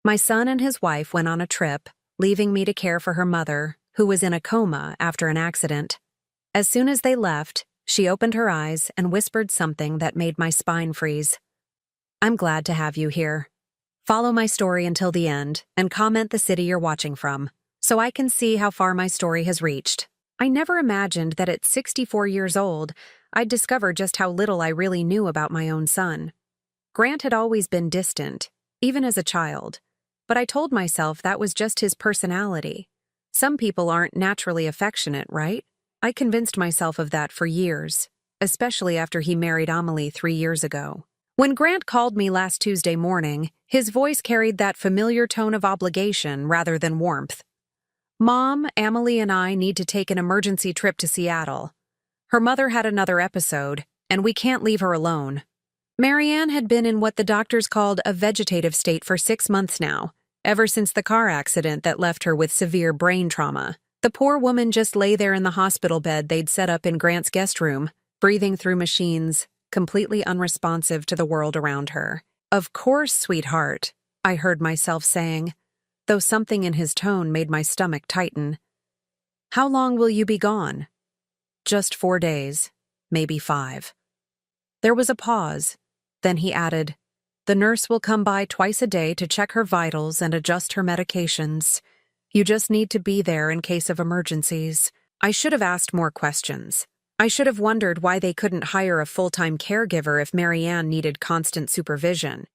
My son and his wife went on a trip, leaving me to care for her mother, who was in a coma after an accident. As soon as they left, she opened her eyes and whispered something that made my spine freeze. "I'm glad to have you here. Follow my story until the end and comment the city you're watching from, so I can see how far my story has reached." I never imagined that at 64 years old, I'd discover just how little I really knew about my own son. Grant had always been distant, even as a child, but I told myself that was just his personality. Some people aren't naturally affectionate, right? I convinced myself of that for years, especially after he married Amelie 3 years ago. When Grant called me last Tuesday morning, his voice carried that familiar tone of obligation rather than warmth. "Mom, Amelie and I need to take an emergency trip to Seattle. Her mother had another episode, and we can't leave her alone." Marianne had been in what the doctors called a vegetative state for 6 months now, ever since the car accident that left her with severe brain trauma. The poor woman just lay there in the hospital bed they'd set up in Grant's guest room, breathing through machines, completely unresponsive to the world around her. "Of course, sweetheart," I heard myself saying, though something in his tone made my stomach tighten. "How long will you be gone?" "Just 4 days, maybe 5. There was a pause. Then he added, "The nurse will come by twice a day to check her vitals and adjust her medications. You just need to be there in case of emergencies." I should have asked more questions. I should have wondered why they couldn't hire a full-time caregiver if Marianne needed constant supervision.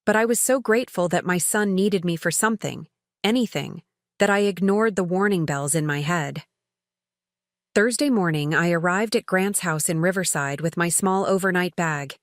But I was so grateful that my son needed me for something, anything, that I ignored the warning bells in my head. Thursday morning, I arrived at Grant's house in Riverside with my small overnight bag.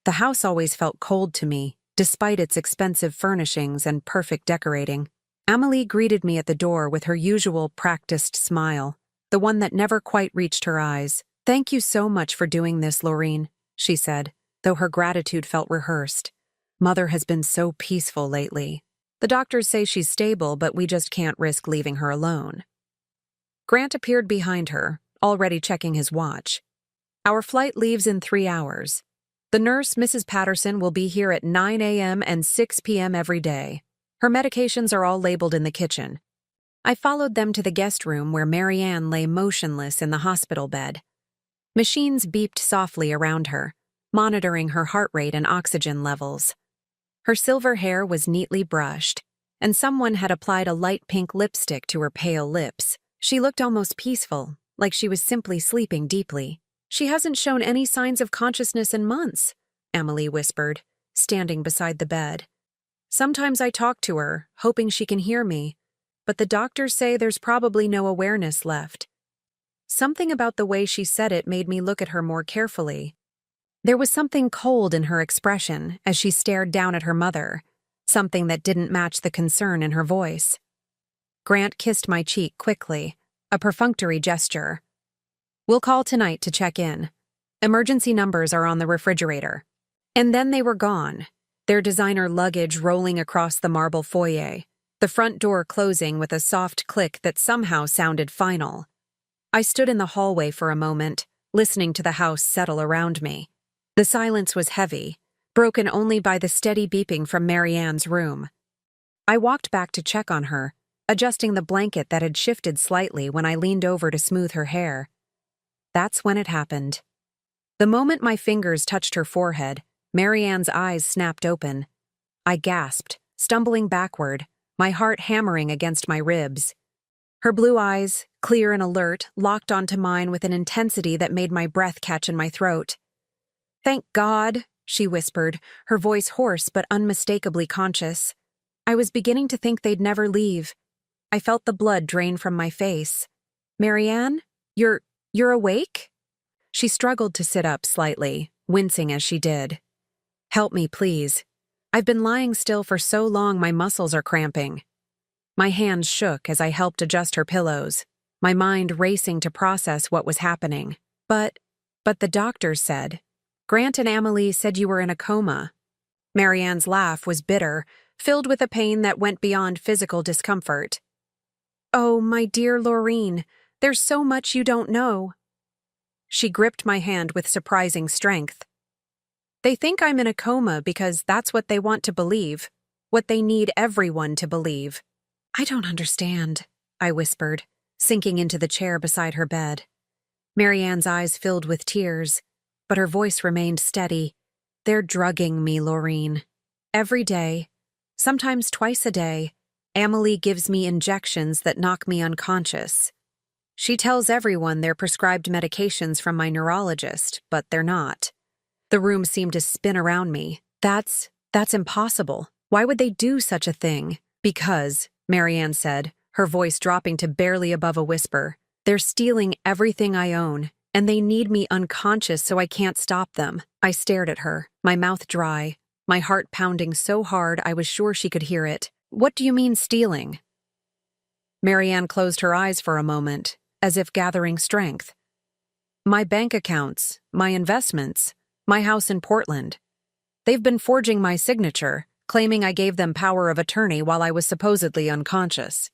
The house always felt cold to me, despite its expensive furnishings and perfect decorating. Amelie greeted me at the door with her usual practiced smile, the one that never quite reached her eyes. "Thank you so much for doing this, Laureen," she said, though her gratitude felt rehearsed. "Mother has been so peaceful lately. The doctors say she's stable, but we just can't risk leaving her alone." Grant appeared behind her, already checking his watch. "Our flight leaves in 3 hours. The nurse, Mrs. Patterson, will be here at 9 a.m. and 6 p.m. every day. Her medications are all labeled in the kitchen." I followed them to the guest room where Marianne lay motionless in the hospital bed. Machines beeped softly around her, monitoring her heart rate and oxygen levels. Her silver hair was neatly brushed, and someone had applied a light pink lipstick to her pale lips. She looked almost peaceful, like she was simply sleeping deeply. "She hasn't shown any signs of consciousness in months," Amelie whispered, standing beside the bed. "Sometimes I talk to her, hoping she can hear me, but the doctors say there's probably no awareness left." Something about the way she said it made me look at her more carefully. There was something cold in her expression as she stared down at her mother, something that didn't match the concern in her voice. Grant kissed my cheek quickly, a perfunctory gesture. "We'll call tonight to check in. Emergency numbers are on the refrigerator." And then they were gone, their designer luggage rolling across the marble foyer, the front door closing with a soft click that somehow sounded final. I stood in the hallway for a moment, listening to the house settle around me. The silence was heavy, broken only by the steady beeping from Marianne's room. I walked back to check on her, adjusting the blanket that had shifted slightly when I leaned over to smooth her hair. That's when it happened. The moment my fingers touched her forehead, Marianne's eyes snapped open. I gasped, stumbling backward, my heart hammering against my ribs. Her blue eyes, clear and alert, locked onto mine with an intensity that made my breath catch in my throat. "Thank God," she whispered, her voice hoarse but unmistakably conscious. I was beginning to think they'd never leave. I felt the blood drain from my face. "Marianne, you're awake?" She struggled to sit up slightly, wincing as she did. "Help me, please. I've been lying still for so long my muscles are cramping." My hands shook as I helped adjust her pillows, my mind racing to process what was happening. But the doctors said, "Grant and Amelie said you were in a coma." Marianne's laugh was bitter, filled with a pain that went beyond physical discomfort. "Oh, my dear Laureen, there's so much you don't know." She gripped my hand with surprising strength. "They think I'm in a coma because that's what they want to believe. what they need everyone to believe. I don't understand, I whispered, sinking into the chair beside her bed. Marianne's eyes filled with tears, but her voice remained steady. They're drugging me, Laureen. Every day, sometimes twice a day, Amelie gives me injections that knock me unconscious. She tells everyone they're prescribed medications from my neurologist, but they're not. The room seemed to spin around me. That's impossible. Why would they do such a thing? Because, Marianne said, her voice dropping to barely above a whisper, they're stealing everything I own, and they need me unconscious so I can't stop them. I stared at her, my mouth dry, my heart pounding so hard I was sure she could hear it. What do you mean stealing? Marianne closed her eyes for a moment, as if gathering strength. My bank accounts, my investments, my house in Portland. They've been forging my signature, claiming I gave them power of attorney while I was supposedly unconscious.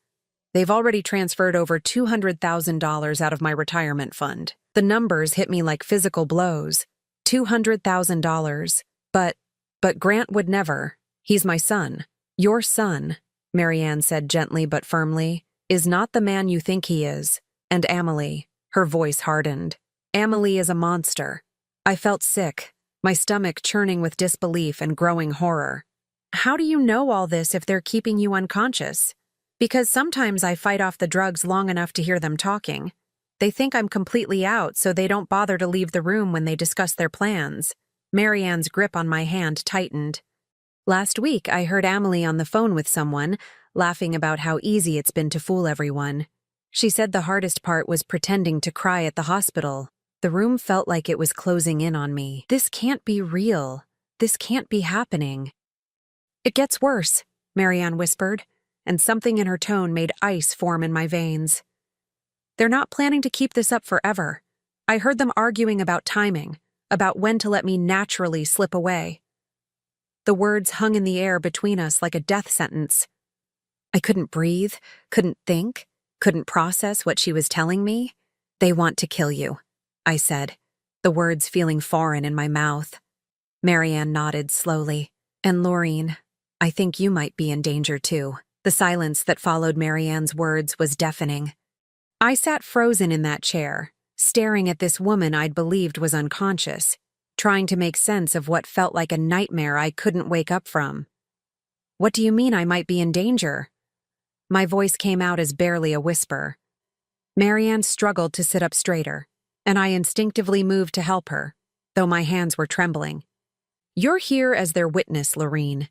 They've already transferred over $200,000 out of my retirement fund. The numbers hit me like physical blows. $200,000. But Grant would never. He's my son. Your son, Marianne said gently but firmly, is not the man you think he is. And Amelie, her voice hardened. Amelie is a monster. I felt sick, my stomach churning with disbelief and growing horror. How do you know all this if they're keeping you unconscious? Because sometimes I fight off the drugs long enough to hear them talking. They think I'm completely out, so they don't bother to leave the room when they discuss their plans. Marianne's grip on my hand tightened. Last week, I heard Amelie on the phone with someone, laughing about how easy it's been to fool everyone. She said the hardest part was pretending to cry at the hospital. The room felt like it was closing in on me. This can't be real. This can't be happening. It gets worse, Marianne whispered, and something in her tone made ice form in my veins. They're not planning to keep this up forever. I heard them arguing about timing, about when to let me naturally slip away. The words hung in the air between us like a death sentence. I couldn't breathe, couldn't think, couldn't process what she was telling me. They want to kill you, I said, the words feeling foreign in my mouth. Marianne nodded slowly. And Laureen, I think you might be in danger too. The silence that followed Marianne's words was deafening. I sat frozen in that chair, staring at this woman I'd believed was unconscious, trying to make sense of what felt like a nightmare I couldn't wake up from. What do you mean I might be in danger? My voice came out as barely a whisper. Marianne struggled to sit up straighter, and I instinctively moved to help her, though my hands were trembling. You're here as their witness, Laureen,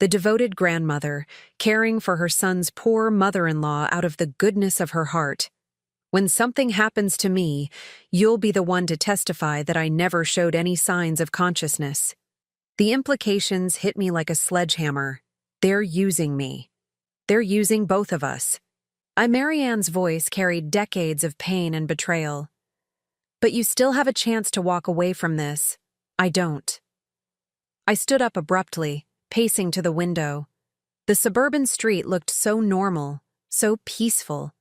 the devoted grandmother, caring for her son's poor mother-in-law out of the goodness of her heart. When something happens to me, you'll be the one to testify that I never showed any signs of consciousness. The implications hit me like a sledgehammer. They're using me. They're using both of us. Marianne's voice carried decades of pain and betrayal. But you still have a chance to walk away from this. I don't. I stood up abruptly, pacing to the window. The suburban street looked so normal, so peaceful.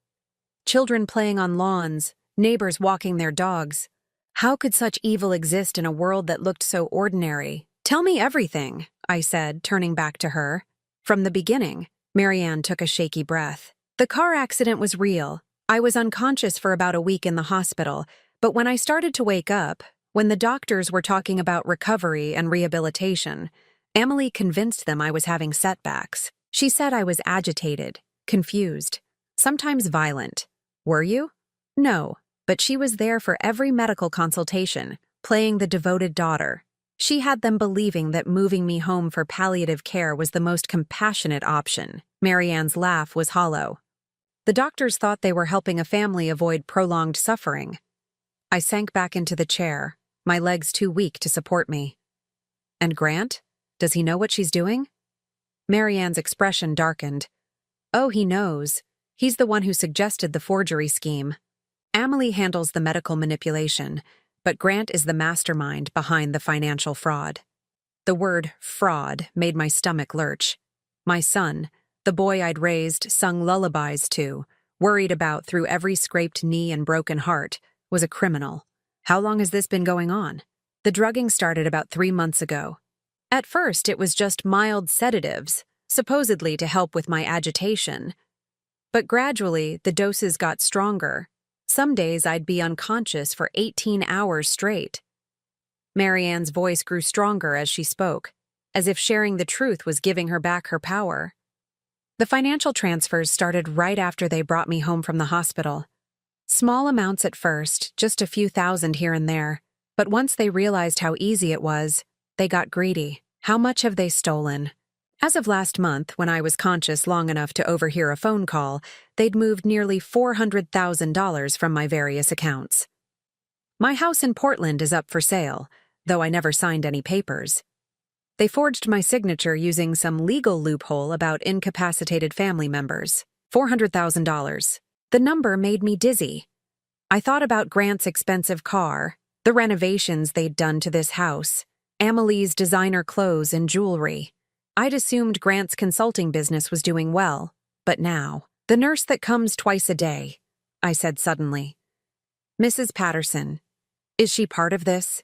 Children playing on lawns, neighbors walking their dogs. How could such evil exist in a world that looked so ordinary? Tell me everything, I said, turning back to her. From the beginning. Marianne took a shaky breath. The car accident was real. I was unconscious for about a week in the hospital, but when I started to wake up, when the doctors were talking about recovery and rehabilitation, Amelie convinced them I was having setbacks. She said I was agitated, confused, sometimes violent. Were you? No, but she was there for every medical consultation, playing the devoted daughter. She had them believing that moving me home for palliative care was the most compassionate option. Marianne's laugh was hollow. The doctors thought they were helping a family avoid prolonged suffering. I sank back into the chair, my legs too weak to support me. And Grant? Does he know what she's doing? Marianne's expression darkened. Oh, he knows. He's the one who suggested the forgery scheme. Amelie handles the medical manipulation, but Grant is the mastermind behind the financial fraud. The word fraud made my stomach lurch. My son, the boy I'd raised, sung lullabies to, worried about through every scraped knee and broken heart, was a criminal. How long has this been going on? The drugging started about 3 months ago. At first, it was just mild sedatives, supposedly to help with my agitation. But gradually, the doses got stronger. Some days I'd be unconscious for 18 hours straight. Marianne's voice grew stronger as she spoke, as if sharing the truth was giving her back her power. The financial transfers started right after they brought me home from the hospital. Small amounts at first, just a few thousand here and there, but once they realized how easy it was, they got greedy. How much have they stolen? As of last month, when I was conscious long enough to overhear a phone call, they'd moved nearly $400,000 from my various accounts. My house in Portland is up for sale, though I never signed any papers. They forged my signature using some legal loophole about incapacitated family members. $400,000. The number made me dizzy. I thought about Grant's expensive car, the renovations they'd done to this house, Amelie's designer clothes and jewelry. I'd assumed Grant's consulting business was doing well, but now, the nurse that comes twice a day, I said suddenly. Mrs. Patterson, is she part of this?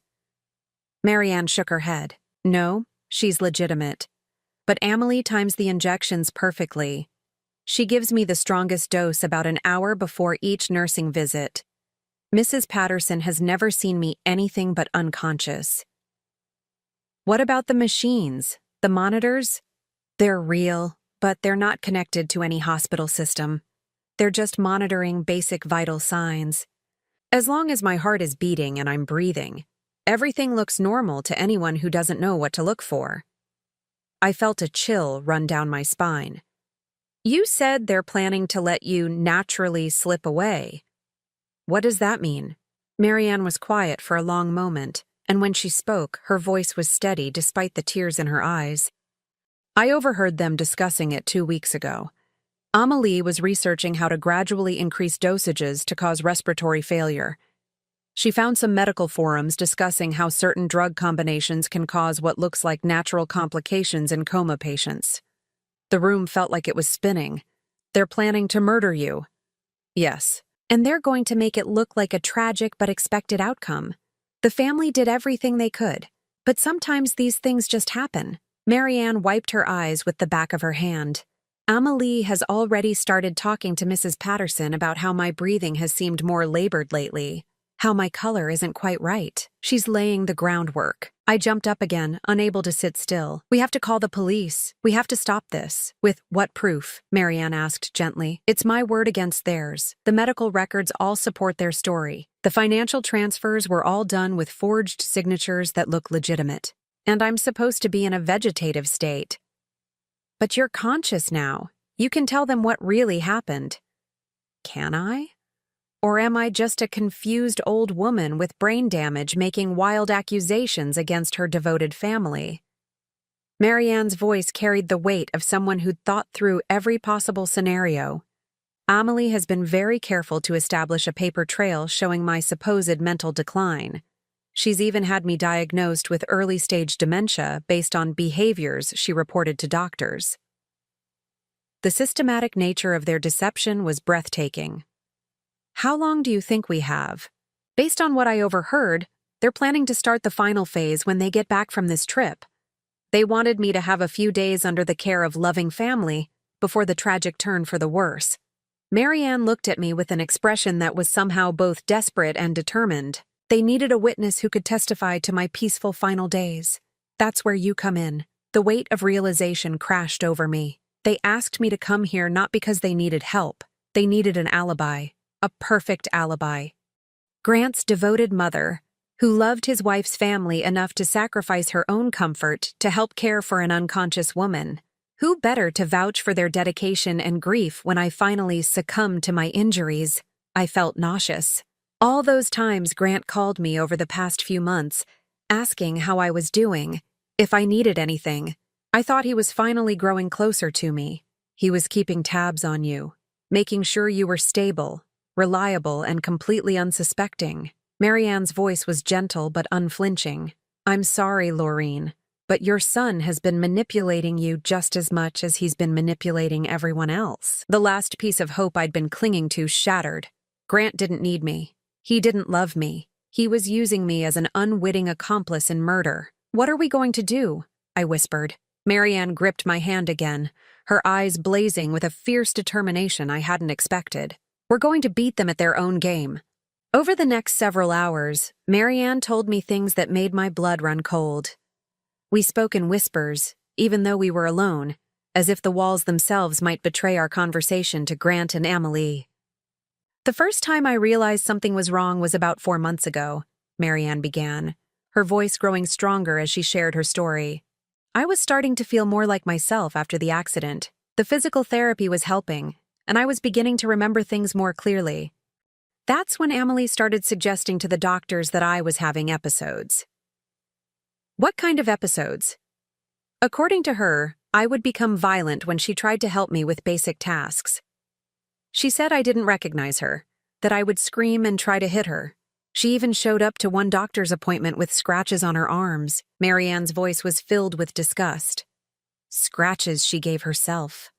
Marianne shook her head. No, she's legitimate. But Amelie times the injections perfectly. She gives me the strongest dose about an hour before each nursing visit. Mrs. Patterson has never seen me anything but unconscious. What about the machines? The monitors? They're real, but they're not connected to any hospital system. They're just monitoring basic vital signs. As long as my heart is beating and I'm breathing, everything looks normal to anyone who doesn't know what to look for. I felt a chill run down my spine. You said they're planning to let you naturally slip away. What does that mean? Marianne was quiet for a long moment, and when she spoke, her voice was steady despite the tears in her eyes. I overheard them discussing it 2 weeks ago. Amelie was researching how to gradually increase dosages to cause respiratory failure. She found some medical forums discussing how certain drug combinations can cause what looks like natural complications in coma patients. The room felt like it was spinning. They're planning to murder you. Yes. And they're going to make it look like a tragic but expected outcome. The family did everything they could, but sometimes these things just happen. Marianne wiped her eyes with the back of her hand. Amelie has already started talking to Mrs. Patterson about how my breathing has seemed more labored lately, how my color isn't quite right. She's laying the groundwork. I jumped up again, unable to sit still. We have to call the police. We have to stop this. With what proof? Marianne asked gently. It's my word against theirs. The medical records all support their story. The financial transfers were all done with forged signatures that look legitimate. And I'm supposed to be in a vegetative state. But you're conscious now. You can tell them what really happened. Can I? Or am I just a confused old woman with brain damage making wild accusations against her devoted family? Marianne's voice carried the weight of someone who'd thought through every possible scenario. Amelie has been very careful to establish a paper trail showing my supposed mental decline. She's even had me diagnosed with early-stage dementia based on behaviors she reported to doctors. The systematic nature of their deception was breathtaking. How long do you think we have? Based on what I overheard, they're planning to start the final phase when they get back from this trip. They wanted me to have a few days under the care of loving family before the tragic turn for the worse. Marianne looked at me with an expression that was somehow both desperate and determined. They needed a witness who could testify to my peaceful final days. That's where you come in. The weight of realization crashed over me. They asked me to come here not because they needed help. They needed an alibi. A perfect alibi. Grant's devoted mother, who loved his wife's family enough to sacrifice her own comfort to help care for an unconscious woman. Who better to vouch for their dedication and grief when I finally succumbed to my injuries? I felt nauseous. All those times Grant called me over the past few months, asking how I was doing, if I needed anything. I thought he was finally growing closer to me. He was keeping tabs on you, making sure you were stable, reliable, and completely unsuspecting. Marianne's voice was gentle but unflinching. I'm sorry, Laureen, but your son has been manipulating you just as much as he's been manipulating everyone else. The last piece of hope I'd been clinging to shattered. Grant didn't need me. He didn't love me. He was using me as an unwitting accomplice in murder. What are we going to do? I whispered. Marianne gripped my hand again, her eyes blazing with a fierce determination I hadn't expected. We're going to beat them at their own game. Over the next several hours, Marianne told me things that made my blood run cold. We spoke in whispers, even though we were alone, as if the walls themselves might betray our conversation to Grant and Amelie. The first time I realized something was wrong was about 4 months ago, Marianne began, her voice growing stronger as she shared her story. I was starting to feel more like myself after the accident. The physical therapy was helping, and I was beginning to remember things more clearly. That's when Amelie started suggesting to the doctors that I was having episodes. What kind of episodes? According to her, I would become violent when she tried to help me with basic tasks. She said I didn't recognize her, that I would scream and try to hit her. She even showed up to one doctor's appointment with scratches on her arms. Marianne's voice was filled with disgust. Scratches she gave herself.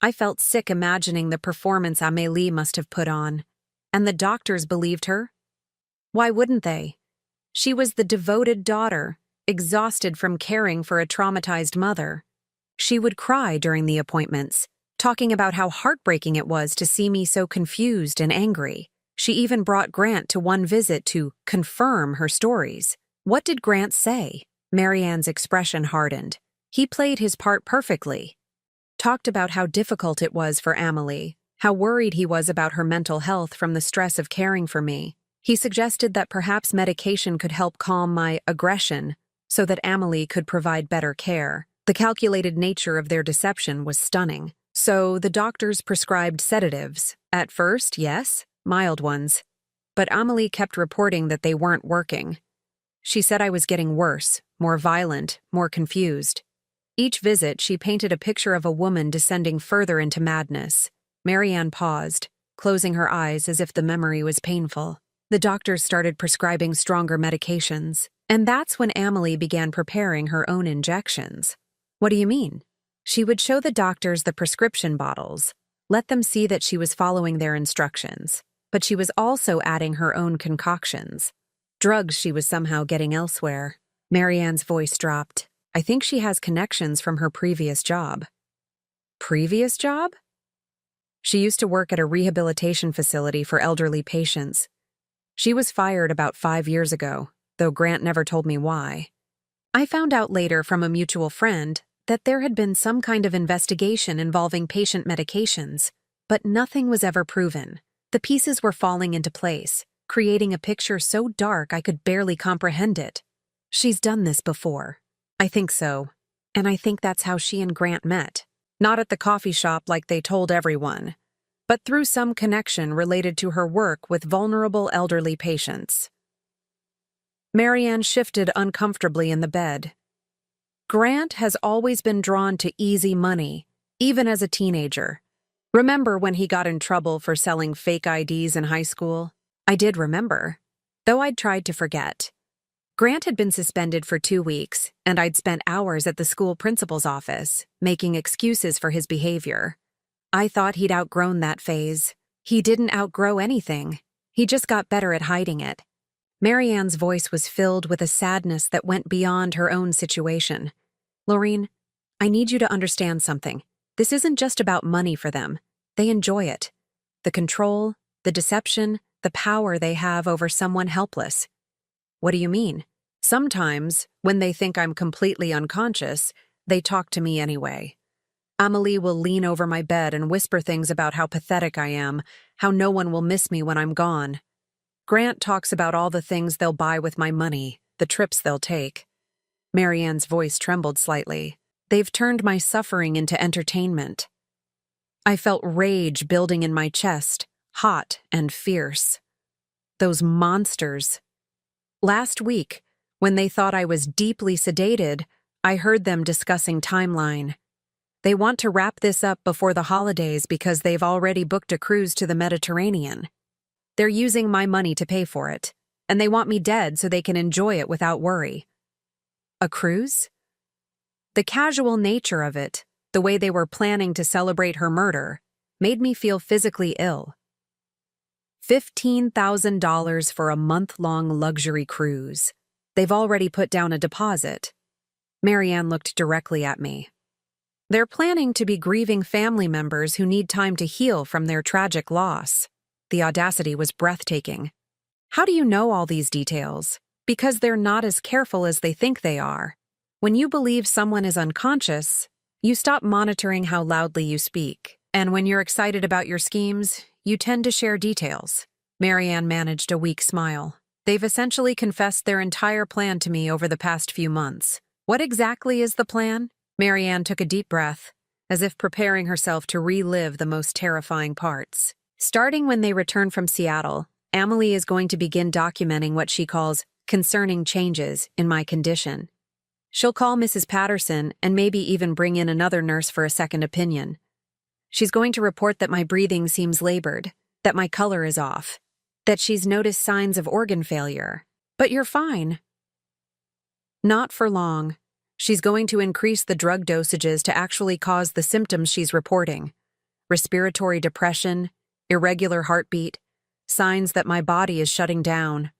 I felt sick imagining the performance Amélie must have put on. And the doctors believed her? Why wouldn't they? She was the devoted daughter, exhausted from caring for a traumatized mother. She would cry during the appointments, talking about how heartbreaking it was to see me so confused and angry. She even brought Grant to one visit to confirm her stories. What did Grant say? Marianne's expression hardened. He played his part perfectly. Talked about how difficult it was for Amelie, how worried he was about her mental health from the stress of caring for me. He suggested that perhaps medication could help calm my aggression so that Amelie could provide better care. The calculated nature of their deception was stunning. So the doctors prescribed sedatives. At first, yes, mild ones. But Amelie kept reporting that they weren't working. She said I was getting worse, more violent, more confused. Each visit, she painted a picture of a woman descending further into madness. Marianne paused, closing her eyes as if the memory was painful. The doctors started prescribing stronger medications, and that's when Amelie began preparing her own injections. What do you mean? She would show the doctors the prescription bottles, let them see that she was following their instructions, but she was also adding her own concoctions. Drugs she was somehow getting elsewhere. Marianne's voice dropped. I think she has connections from her previous job. Previous job? She used to work at a rehabilitation facility for elderly patients. She was fired about 5 years ago, though Grant never told me why. I found out later from a mutual friend that there had been some kind of investigation involving patient medications, but nothing was ever proven. The pieces were falling into place, creating a picture so dark I could barely comprehend it. She's done this before. I think so. And I think that's how she and Grant met. Not at the coffee shop like they told everyone, but through some connection related to her work with vulnerable elderly patients. Marianne shifted uncomfortably in the bed. Grant has always been drawn to easy money, even as a teenager. Remember when he got in trouble for selling fake IDs in high school? I did remember, though I'd tried to forget. Grant had been suspended for 2 weeks, and I'd spent hours at the school principal's office, making excuses for his behavior. I thought he'd outgrown that phase. He didn't outgrow anything. He just got better at hiding it. Marianne's voice was filled with a sadness that went beyond her own situation. Laureen, I need you to understand something. This isn't just about money for them. They enjoy it. The control, the deception, the power they have over someone helpless. What do you mean? Sometimes, when they think I'm completely unconscious, they talk to me anyway. Amelie will lean over my bed and whisper things about how pathetic I am, how no one will miss me when I'm gone. Grant talks about all the things they'll buy with my money, the trips they'll take. Marianne's voice trembled slightly. They've turned my suffering into entertainment. I felt rage building in my chest, hot and fierce. Those monsters. Last week, when they thought I was deeply sedated, I heard them discussing timeline. They want to wrap this up before the holidays because they've already booked a cruise to the Mediterranean. They're using my money to pay for it, and they want me dead so they can enjoy it without worry. A cruise? The casual nature of it, the way they were planning to celebrate her murder, made me feel physically ill. $15,000 for a month-long luxury cruise. They've already put down a deposit. Marianne looked directly at me. They're planning to be grieving family members who need time to heal from their tragic loss. The audacity was breathtaking. How do you know all these details? Because they're not as careful as they think they are. When you believe someone is unconscious, you stop monitoring how loudly you speak. And when you're excited about your schemes, you tend to share details. Marianne managed a weak smile. They've essentially confessed their entire plan to me over the past few months. What exactly is the plan? Marianne took a deep breath, as if preparing herself to relive the most terrifying parts. Starting when they return from Seattle, Amelie is going to begin documenting what she calls concerning changes in my condition. She'll call Mrs. Patterson and maybe even bring in another nurse for a second opinion. She's going to report that my breathing seems labored, that my color is off, that she's noticed signs of organ failure. But you're fine. Not for long. She's going to increase the drug dosages to actually cause the symptoms she's reporting. Respiratory depression, irregular heartbeat, signs that my body is shutting down.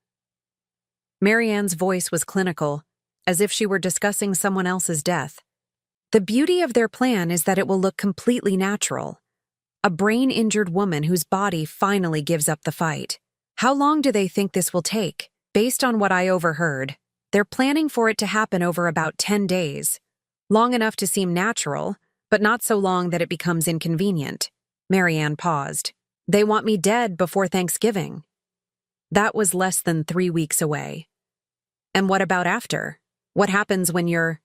Marianne's voice was clinical, as if she were discussing someone else's death. The beauty of their plan is that it will look completely natural. A brain-injured woman whose body finally gives up the fight. How long do they think this will take? Based on what I overheard, they're planning for it to happen over about 10 days. Long enough to seem natural, but not so long that it becomes inconvenient. Marianne paused. They want me dead before Thanksgiving. That was less than 3 weeks away. And what about after? What happens when you're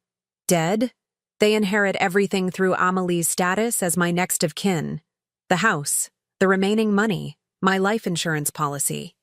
dead? They inherit everything through Amelie's status as my next of kin. The house, the remaining money, my life insurance policy.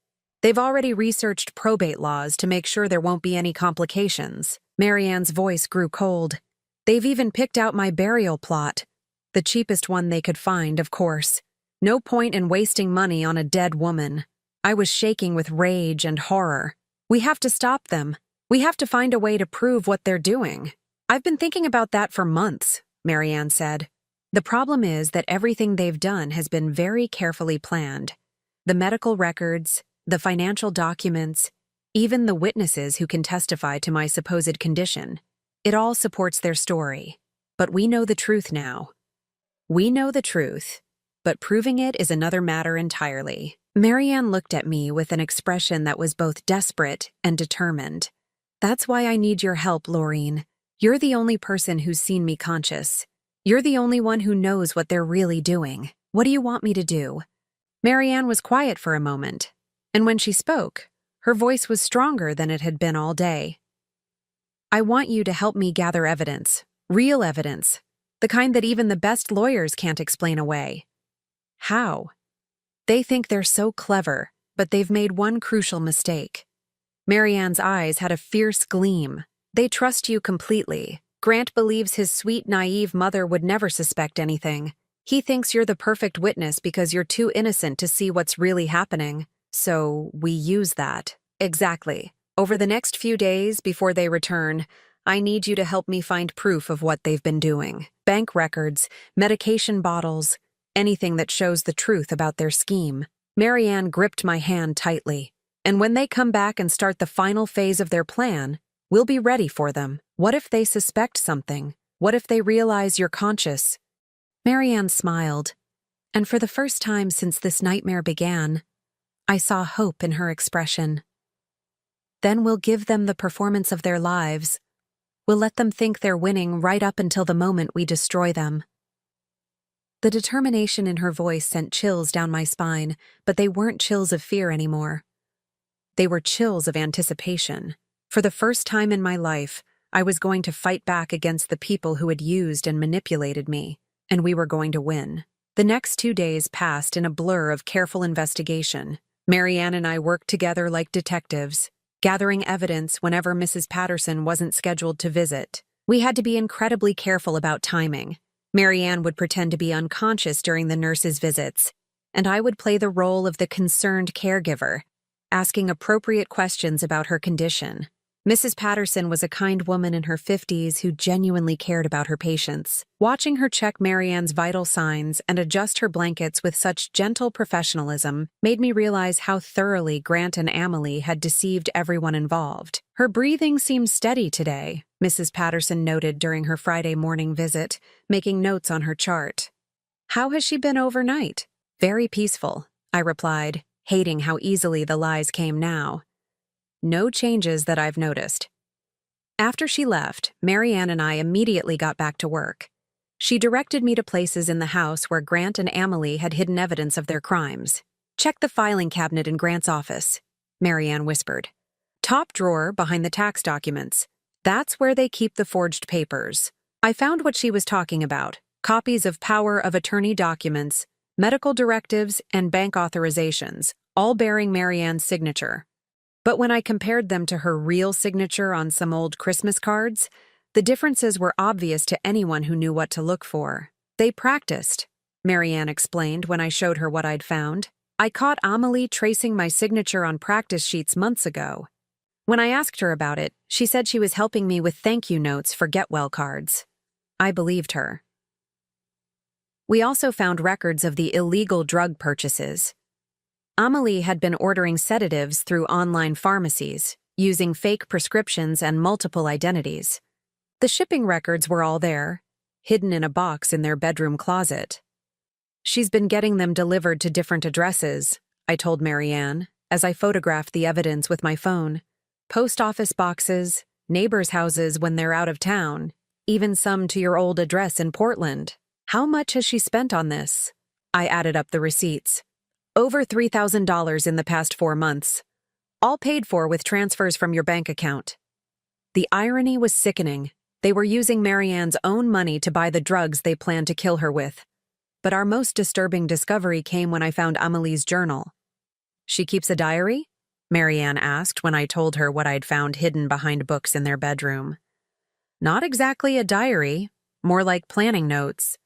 They've already researched probate laws to make sure there won't be any complications. Marianne's voice grew cold. They've even picked out my burial plot. The cheapest one they could find, of course. No point in wasting money on a dead woman. I was shaking with rage and horror. We have to stop them. We have to find a way to prove what they're doing. I've been thinking about that for months, Marianne said. The problem is that everything they've done has been very carefully planned. The medical records, the financial documents, even the witnesses who can testify to my supposed condition. It all supports their story. But we know the truth now. We know the truth, but proving it is another matter entirely. Marianne looked at me with an expression that was both desperate and determined. That's why I need your help, Laureen. You're the only person who's seen me conscious. You're the only one who knows what they're really doing. What do you want me to do? Marianne was quiet for a moment, and when she spoke, her voice was stronger than it had been all day. I want you to help me gather evidence, real evidence, the kind that even the best lawyers can't explain away. How? They think they're so clever, but they've made one crucial mistake. Marianne's eyes had a fierce gleam. They trust you completely. Grant believes his sweet, naive mother would never suspect anything. He thinks you're the perfect witness because you're too innocent to see what's really happening. So we use that. Exactly. Over the next few days before they return, I need you to help me find proof of what they've been doing. Bank records, medication bottles, anything that shows the truth about their scheme. Marianne gripped my hand tightly. And when they come back and start the final phase of their plan, we'll be ready for them. What if they suspect something? What if they realize you're conscious? Marianne smiled, and for the first time since this nightmare began, I saw hope in her expression. Then we'll give them the performance of their lives. We'll let them think they're winning right up until the moment we destroy them. The determination in her voice sent chills down my spine, but they weren't chills of fear anymore. They were chills of anticipation. For the first time in my life, I was going to fight back against the people who had used and manipulated me, and we were going to win. The next 2 days passed in a blur of careful investigation. Marianne and I worked together like detectives, gathering evidence whenever Mrs. Patterson wasn't scheduled to visit. We had to be incredibly careful about timing. Marianne would pretend to be unconscious during the nurse's visits, and I would play the role of the concerned caregiver, asking appropriate questions about her condition. Mrs. Patterson was a kind woman in her 50s who genuinely cared about her patients. Watching her check Marianne's vital signs and adjust her blankets with such gentle professionalism made me realize how thoroughly Grant and Amelie had deceived everyone involved. Her breathing seemed steady today, Mrs. Patterson noted during her Friday morning visit, making notes on her chart. How has she been overnight? Very peaceful, I replied, hating how easily the lies came now. No changes that I've noticed. After she left, Marianne and I immediately got back to work. She directed me to places in the house where Grant and Amelie had hidden evidence of their crimes. Check the filing cabinet in Grant's office, Marianne whispered. Top drawer behind the tax documents. That's where they keep the forged papers. I found what she was talking about: copies of power of attorney documents, medical directives, and bank authorizations, all bearing Marianne's signature. But when I compared them to her real signature on some old Christmas cards, the differences were obvious to anyone who knew what to look for. They practiced, Marianne explained when I showed her what I'd found. I caught Amelie tracing my signature on practice sheets months ago. When I asked her about it, she said she was helping me with thank you notes for get well cards. I believed her. We also found records of the illegal drug purchases. Amelie had been ordering sedatives through online pharmacies, using fake prescriptions and multiple identities. The shipping records were all there, hidden in a box in their bedroom closet. She's been getting them delivered to different addresses, I told Marianne, as I photographed the evidence with my phone. Post office boxes, neighbors' houses when they're out of town, even some to your old address in Portland. How much has she spent on this? I added up the receipts. Over $3,000 in the past 4 months. All paid for with transfers from your bank account. The irony was sickening. They were using Marianne's own money to buy the drugs they planned to kill her with. But our most disturbing discovery came when I found Amelie's journal. She keeps a diary? Marianne asked when I told her what I'd found hidden behind books in their bedroom. Not exactly a diary, more like planning notes.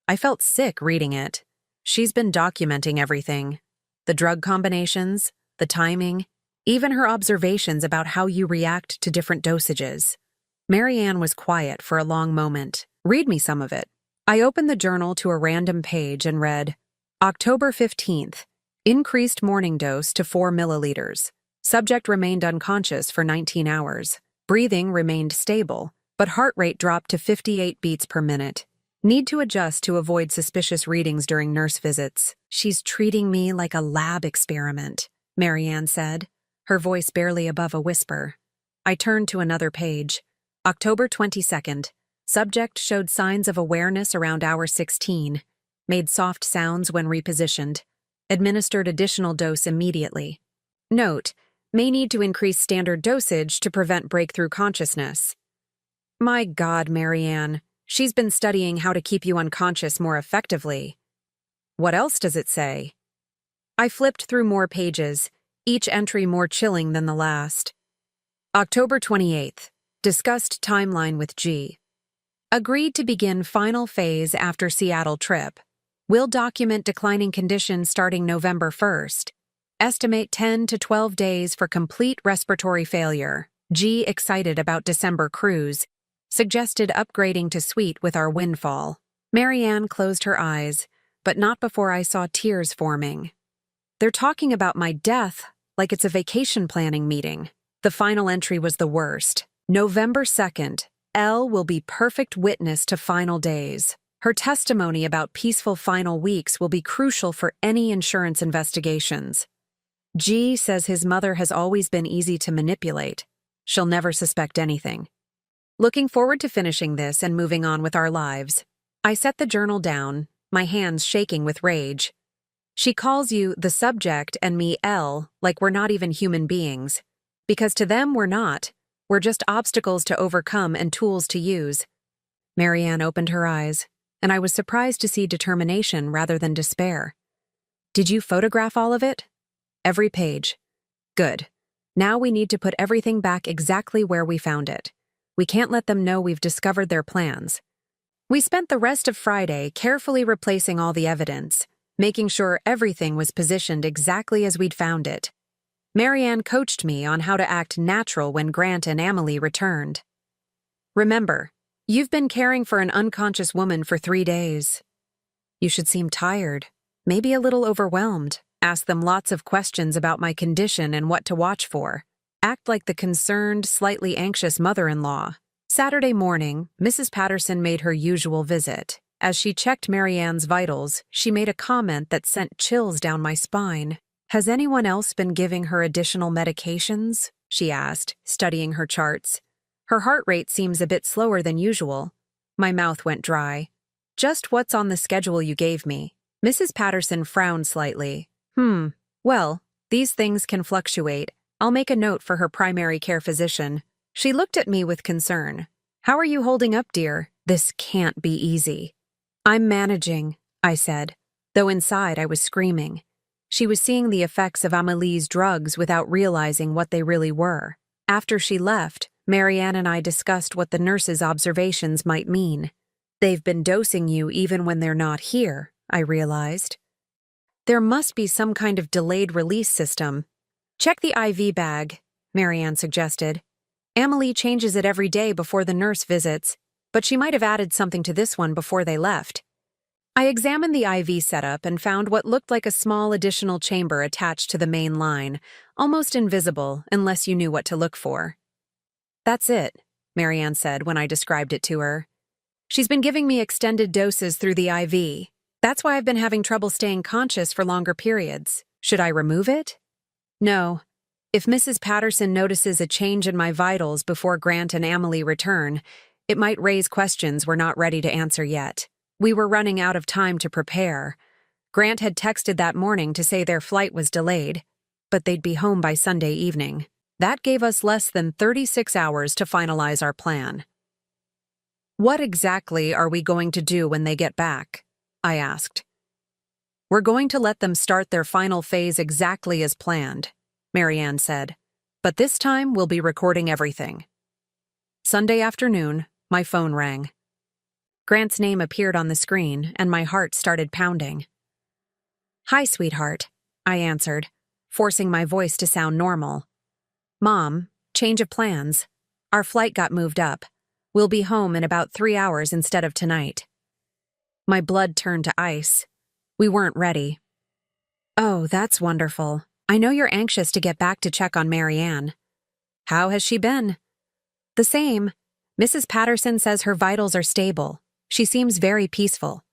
I felt sick reading it. She's been documenting everything. The drug combinations, the timing, even her observations about how you react to different dosages. Marianne was quiet for a long moment. Read me some of it. I opened the journal to a random page and read, October 15th, increased morning dose to 4 milliliters. Subject remained unconscious for 19 hours. Breathing remained stable, but heart rate dropped to 58 beats per minute. Need to adjust to avoid suspicious readings during nurse visits. She's treating me like a lab experiment, Marianne said, her voice barely above a whisper. I turned to another page. October 22nd. Subject showed signs of awareness around hour 16. Made soft sounds when repositioned. Administered additional dose immediately. Note, may need to increase standard dosage to prevent breakthrough consciousness. My God, Marianne. She's been studying how to keep you unconscious more effectively. What else does it say? I flipped through more pages, each entry more chilling than the last. October 28th. Discussed timeline with G. Agreed to begin final phase after Seattle trip. Will document declining condition starting November 1st. Estimate 10 to 12 days for complete respiratory failure. G excited about December cruise. Suggested upgrading to suite with our windfall. Marianne closed her eyes, but not before I saw tears forming. They're talking about my death like it's a vacation planning meeting. The final entry was the worst. November 2nd, L will be perfect witness to final days. Her testimony about peaceful final weeks will be crucial for any insurance investigations. G says his mother has always been easy to manipulate. She'll never suspect anything. Looking forward to finishing this and moving on with our lives. I set the journal down, my hands shaking with rage. She calls you the subject and me L like we're not even human beings. Because to them we're not. We're just obstacles to overcome and tools to use. Marianne opened her eyes, and I was surprised to see determination rather than despair. Did you photograph all of it? Every page. Good. Now we need to put everything back exactly where we found it. We can't let them know we've discovered their plans. We spent the rest of Friday carefully replacing all the evidence, making sure everything was positioned exactly as we'd found it. Marianne coached me on how to act natural when Grant and Amelie returned. Remember, you've been caring for an unconscious woman for 3 days. You should seem tired, maybe a little overwhelmed. Ask them lots of questions about my condition and what to watch for. Act like the concerned, slightly anxious mother-in-law. Saturday morning, Mrs. Patterson made her usual visit. As she checked Marianne's vitals, she made a comment that sent chills down my spine. "Has anyone else been giving her additional medications?" she asked, studying her charts. "Her heart rate seems a bit slower than usual." My mouth went dry. "Just what's on the schedule you gave me." Mrs. Patterson frowned slightly. Well, these things can fluctuate. I'll make a note for her primary care physician." She looked at me with concern. "How are you holding up, dear? This can't be easy." "I'm managing," I said, though inside I was screaming. She was seeing the effects of Amelie's drugs without realizing what they really were. After she left, Marianne and I discussed what the nurse's observations might mean. "They've been dosing you even when they're not here," I realized. "There must be some kind of delayed release system." "Check the IV bag," Marianne suggested. "Amelie changes it every day before the nurse visits, but she might have added something to this one before they left." I examined the IV setup and found what looked like a small additional chamber attached to the main line, almost invisible unless you knew what to look for. "That's it," Marianne said when I described it to her. "She's been giving me extended doses through the IV. That's why I've been having trouble staying conscious for longer periods. Should I remove it?" "No. If Mrs. Patterson notices a change in my vitals before Grant and Amelie return, it might raise questions we're not ready to answer yet." We were running out of time to prepare. Grant had texted that morning to say their flight was delayed, but they'd be home by Sunday evening. That gave us less than 36 hours to finalize our plan. "What exactly are we going to do when they get back?" I asked. "We're going to let them start their final phase exactly as planned," Marianne said. "But this time we'll be recording everything." Sunday afternoon, my phone rang. Grant's name appeared on the screen, and my heart started pounding. "Hi, sweetheart," I answered, forcing my voice to sound normal. "Mom, change of plans. Our flight got moved up. We'll be home in about 3 hours instead of tonight." My blood turned to ice. We weren't ready. "Oh, that's wonderful. I know you're anxious to get back to check on Marianne." "How has she been?" "The same. Mrs. Patterson says her vitals are stable. She seems very peaceful."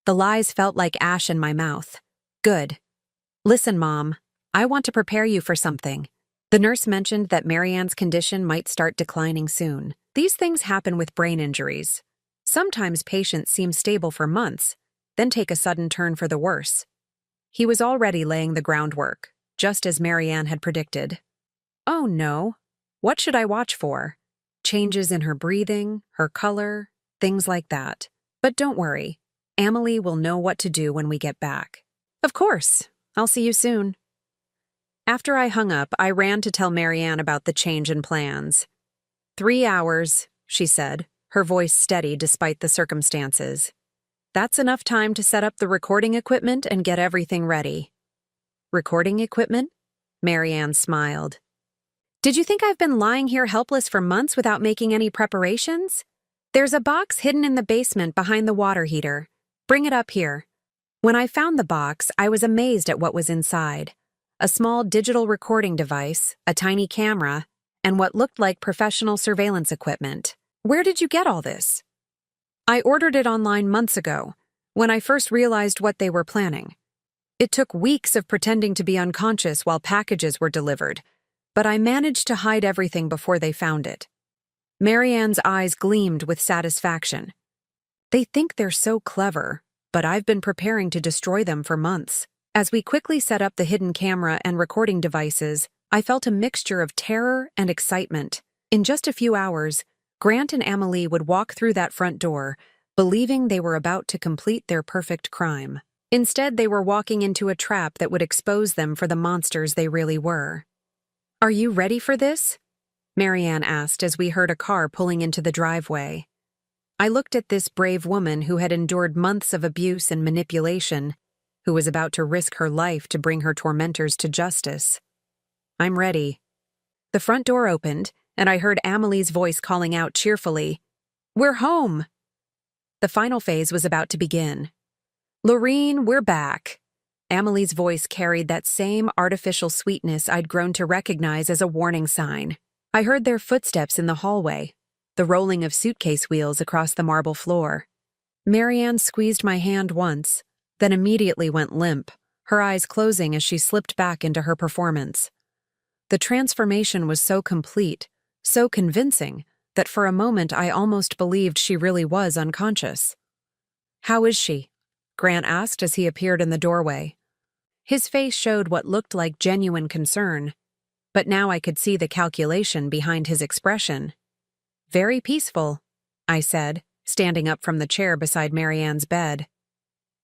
The lies felt like ash in my mouth. "Good. Listen, Mom, I want to prepare you for something." The nurse mentioned that Marianne's condition might start declining soon. These things happen with brain injuries. Sometimes patients seem stable for months, then take a sudden turn for the worse. He was already laying the groundwork, just as Marianne had predicted. "Oh no. What should I watch for?" "Changes in her breathing, her color, things like that. But don't worry, Amelie will know what to do when we get back." "Of course. I'll see you soon." After I hung up, I ran to tell Marianne about the change in plans. 3 hours, she said, her voice steady despite the circumstances. "That's enough time to set up the recording equipment and get everything ready." "Recording equipment?" Marianne smiled. "Did you think I've been lying here helpless for months without making any preparations? There's a box hidden in the basement behind the water heater. Bring it up here." When I found the box, I was amazed at what was inside. A small digital recording device, a tiny camera, and what looked like professional surveillance equipment. "Where did you get all this?" "I ordered it online months ago, when I first realized what they were planning. It took weeks of pretending to be unconscious while packages were delivered, but I managed to hide everything before they found it." Marianne's eyes gleamed with satisfaction. "They think they're so clever, but I've been preparing to destroy them for months." As we quickly set up the hidden camera and recording devices, I felt a mixture of terror and excitement. In just a few hours, Grant and Amelie would walk through that front door, believing they were about to complete their perfect crime. Instead, they were walking into a trap that would expose them for the monsters they really were. "Are you ready for this?" Marianne asked as we heard a car pulling into the driveway. I looked at this brave woman who had endured months of abuse and manipulation, who was about to risk her life to bring her tormentors to justice. "I'm ready." The front door opened, and I heard Amelie's voice calling out cheerfully, "We're home!" The final phase was about to begin. "Lorene, we're back." Amelie's voice carried that same artificial sweetness I'd grown to recognize as a warning sign. I heard their footsteps in the hallway. the rolling of suitcase wheels across the marble floor. Marianne squeezed my hand once, then immediately went limp, her eyes closing as she slipped back into her performance. The transformation was so complete, so convincing, that for a moment I almost believed she really was unconscious. "How is she?" Grant asked as he appeared in the doorway. His face showed what looked like genuine concern, but now I could see the calculation behind his expression. "Very peaceful," I said, standing up from the chair beside Marianne's bed.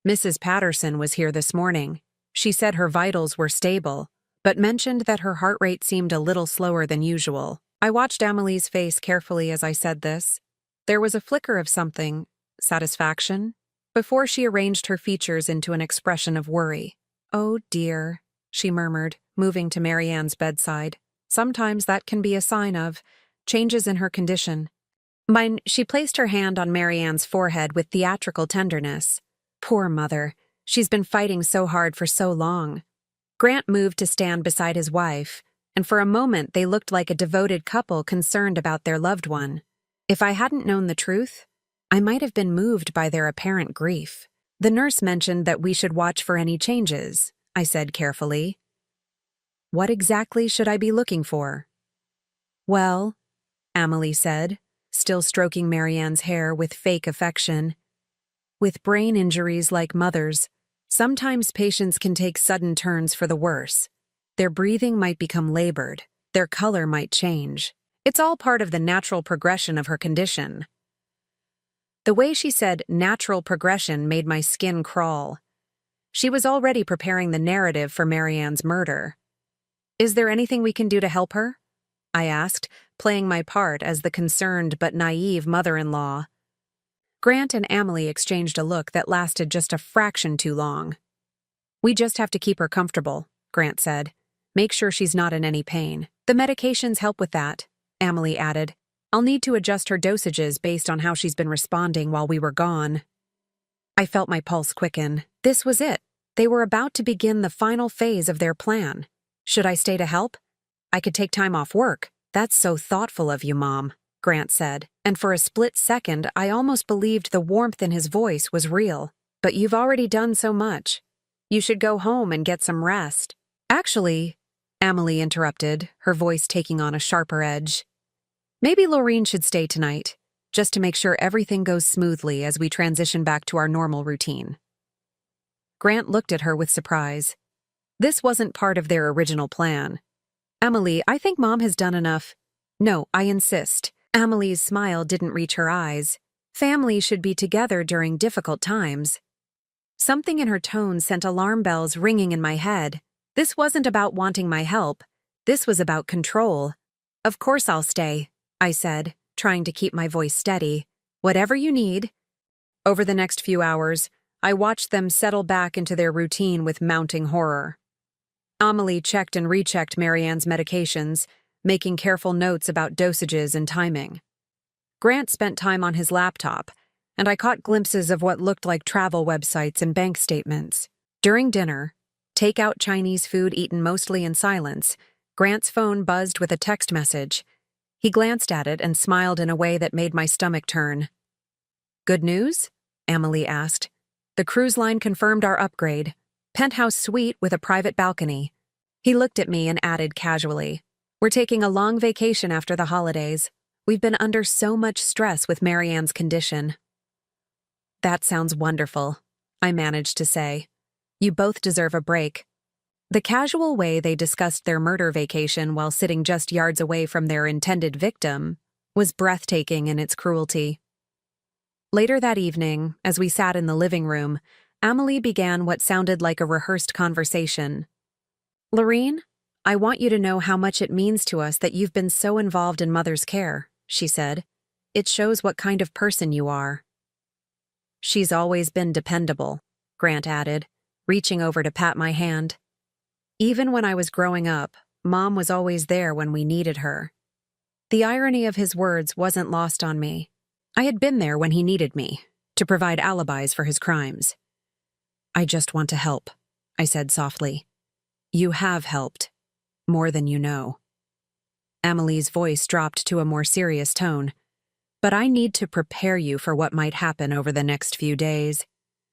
"Mrs. Patterson was here this morning. She said her vitals were stable, but mentioned that her heart rate seemed a little slower than usual." I watched Amelie's face carefully as I said this. There was a flicker of something, satisfaction, before she arranged her features into an expression of worry. "Oh dear," she murmured, moving to Marianne's bedside. "Sometimes that can be a sign of changes in her condition." She placed her hand on Marianne's forehead with theatrical tenderness. "Poor mother. She's been fighting so hard for so long." Grant moved to stand beside his wife, and for a moment they looked like a devoted couple concerned about their loved one. If I hadn't known the truth, I might have been moved by their apparent grief. "The nurse mentioned that we should watch for any changes," I said carefully. "What exactly should I be looking for?" "Well," Amelie said, still stroking Marianne's hair with fake affection, "with brain injuries like mother's, sometimes patients can take sudden turns for the worse. Their breathing might become labored, their color might change. It's all part of the natural progression of her condition." The way she said natural progression made my skin crawl. She was already preparing the narrative for Marianne's murder. "Is there anything we can do to help her?" I asked, playing my part as the concerned but naive mother-in-law. Grant and Amelie exchanged a look that lasted just a fraction too long. "We just have to keep her comfortable," Grant said. "Make sure she's not in any pain. The medications help with that," Amelie added. "I'll need to adjust her dosages based on how she's been responding while we were gone." I felt my pulse quicken. This was it. They were about to begin the final phase of their plan. Should I stay to help? I could take time off work. "That's so thoughtful of you, Mom," Grant said, and for a split second I almost believed the warmth in his voice was real. "But you've already done so much. You should go home and get some rest." "Actually," Amelie interrupted, her voice taking on a sharper edge, "maybe Laureen should stay tonight, just to make sure everything goes smoothly as we transition back to our normal routine." Grant looked at her with surprise. This wasn't part of their original plan. "Amelie, I think Mom has done enough." "No, I insist." Amelie's smile didn't reach her eyes. "Families should be together during difficult times." Something in her tone sent alarm bells ringing in my head. This wasn't about wanting my help. This was about control. "Of course I'll stay," I said, trying to keep my voice steady. "Whatever you need." Over the next few hours, I watched them settle back into their routine with mounting horror. Amelie checked and rechecked Marianne's medications, making careful notes about dosages and timing. Grant spent time on his laptop, and I caught glimpses of what looked like travel websites and bank statements. During dinner, takeout Chinese food eaten mostly in silence, Grant's phone buzzed with a text message. He glanced at it and smiled in a way that made my stomach turn. "Good news?" Amelie asked. "The cruise line confirmed our upgrade. Penthouse suite with a private balcony." He looked at me and added casually, "We're taking a long vacation after the holidays. We've been under so much stress with Marianne's condition." "That sounds wonderful," I managed to say. "You both deserve a break." The casual way they discussed their murder vacation while sitting just yards away from their intended victim was breathtaking in its cruelty. Later that evening, as we sat in the living room, Amelie began what sounded like a rehearsed conversation. "Laureen, I want you to know how much it means to us that you've been so involved in Mother's care," she said. "It shows what kind of person you are." "She's always been dependable," Grant added, reaching over to pat my hand. "Even when I was growing up, Mom was always there when we needed her." The irony of his words wasn't lost on me. I had been there when he needed me, to provide alibis for his crimes. "I just want to help," I said softly. "You have helped. More than you know." Amelie's voice dropped to a more serious tone. But I need to prepare you for what might happen over the next few days.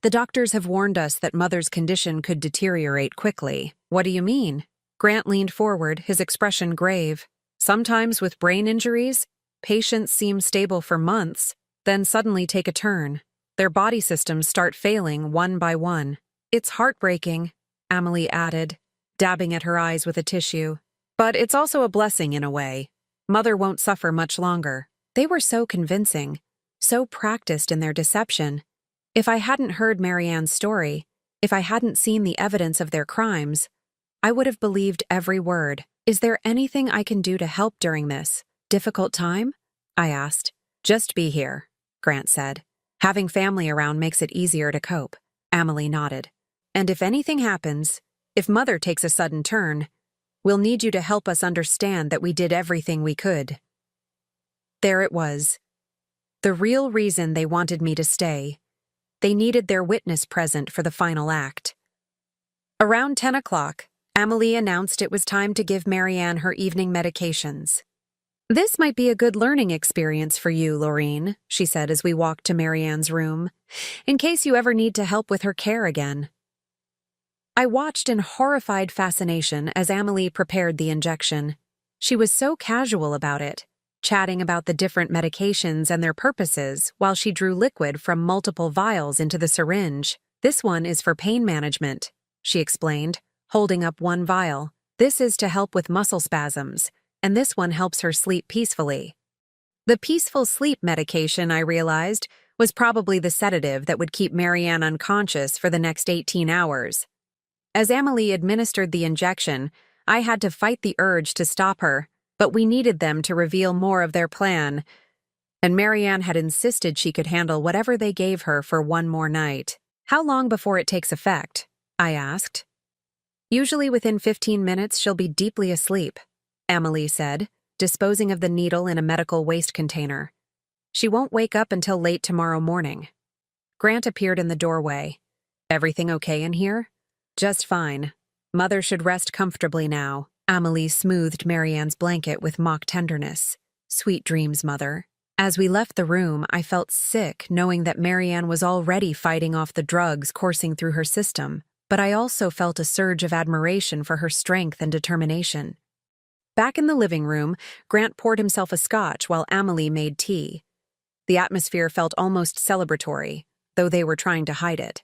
The doctors have warned us that Mother's condition could deteriorate quickly. What do you mean? Grant leaned forward, his expression grave. Sometimes with brain injuries, patients seem stable for months, then suddenly take a turn. Their body systems start failing one by one. It's heartbreaking, Amelie added, dabbing at her eyes with a tissue. But it's also a blessing in a way. Mother won't suffer much longer. They were so convincing, so practiced in their deception. If I hadn't heard Marianne's story, if I hadn't seen the evidence of their crimes, I would have believed every word. Is there anything I can do to help during this difficult time? I asked. Just be here, Grant said. Having family around makes it easier to cope. Amelie nodded. And if anything happens, if Mother takes a sudden turn, we'll need you to help us understand that we did everything we could. There it was. The real reason they wanted me to stay. They needed their witness present for the final act. Around 10 o'clock, Amelie announced it was time to give Marianne her evening medications. This might be a good learning experience for you, Laureen, she said as we walked to Marianne's room, in case you ever need to help with her care again. I watched in horrified fascination as Amelie prepared the injection. She was so casual about it, chatting about the different medications and their purposes while she drew liquid from multiple vials into the syringe. This one is for pain management, she explained, holding up one vial. This is to help with muscle spasms, and this one helps her sleep peacefully. The peaceful sleep medication, I realized, was probably the sedative that would keep Marianne unconscious for the next 18 hours. As Amelie administered the injection, I had to fight the urge to stop her, but we needed them to reveal more of their plan, and Marianne had insisted she could handle whatever they gave her for one more night. How long before it takes effect? I asked. Usually within 15 minutes she'll be deeply asleep, Amelie said, disposing of the needle in a medical waste container. She won't wake up until late tomorrow morning. Grant appeared in the doorway. Everything okay in here? Just fine. Mother should rest comfortably now. Amelie smoothed Marianne's blanket with mock tenderness. Sweet dreams, Mother. As we left the room, I felt sick knowing that Marianne was already fighting off the drugs coursing through her system, but I also felt a surge of admiration for her strength and determination. Back in the living room, Grant poured himself a scotch while Amelie made tea. The atmosphere felt almost celebratory, though they were trying to hide it.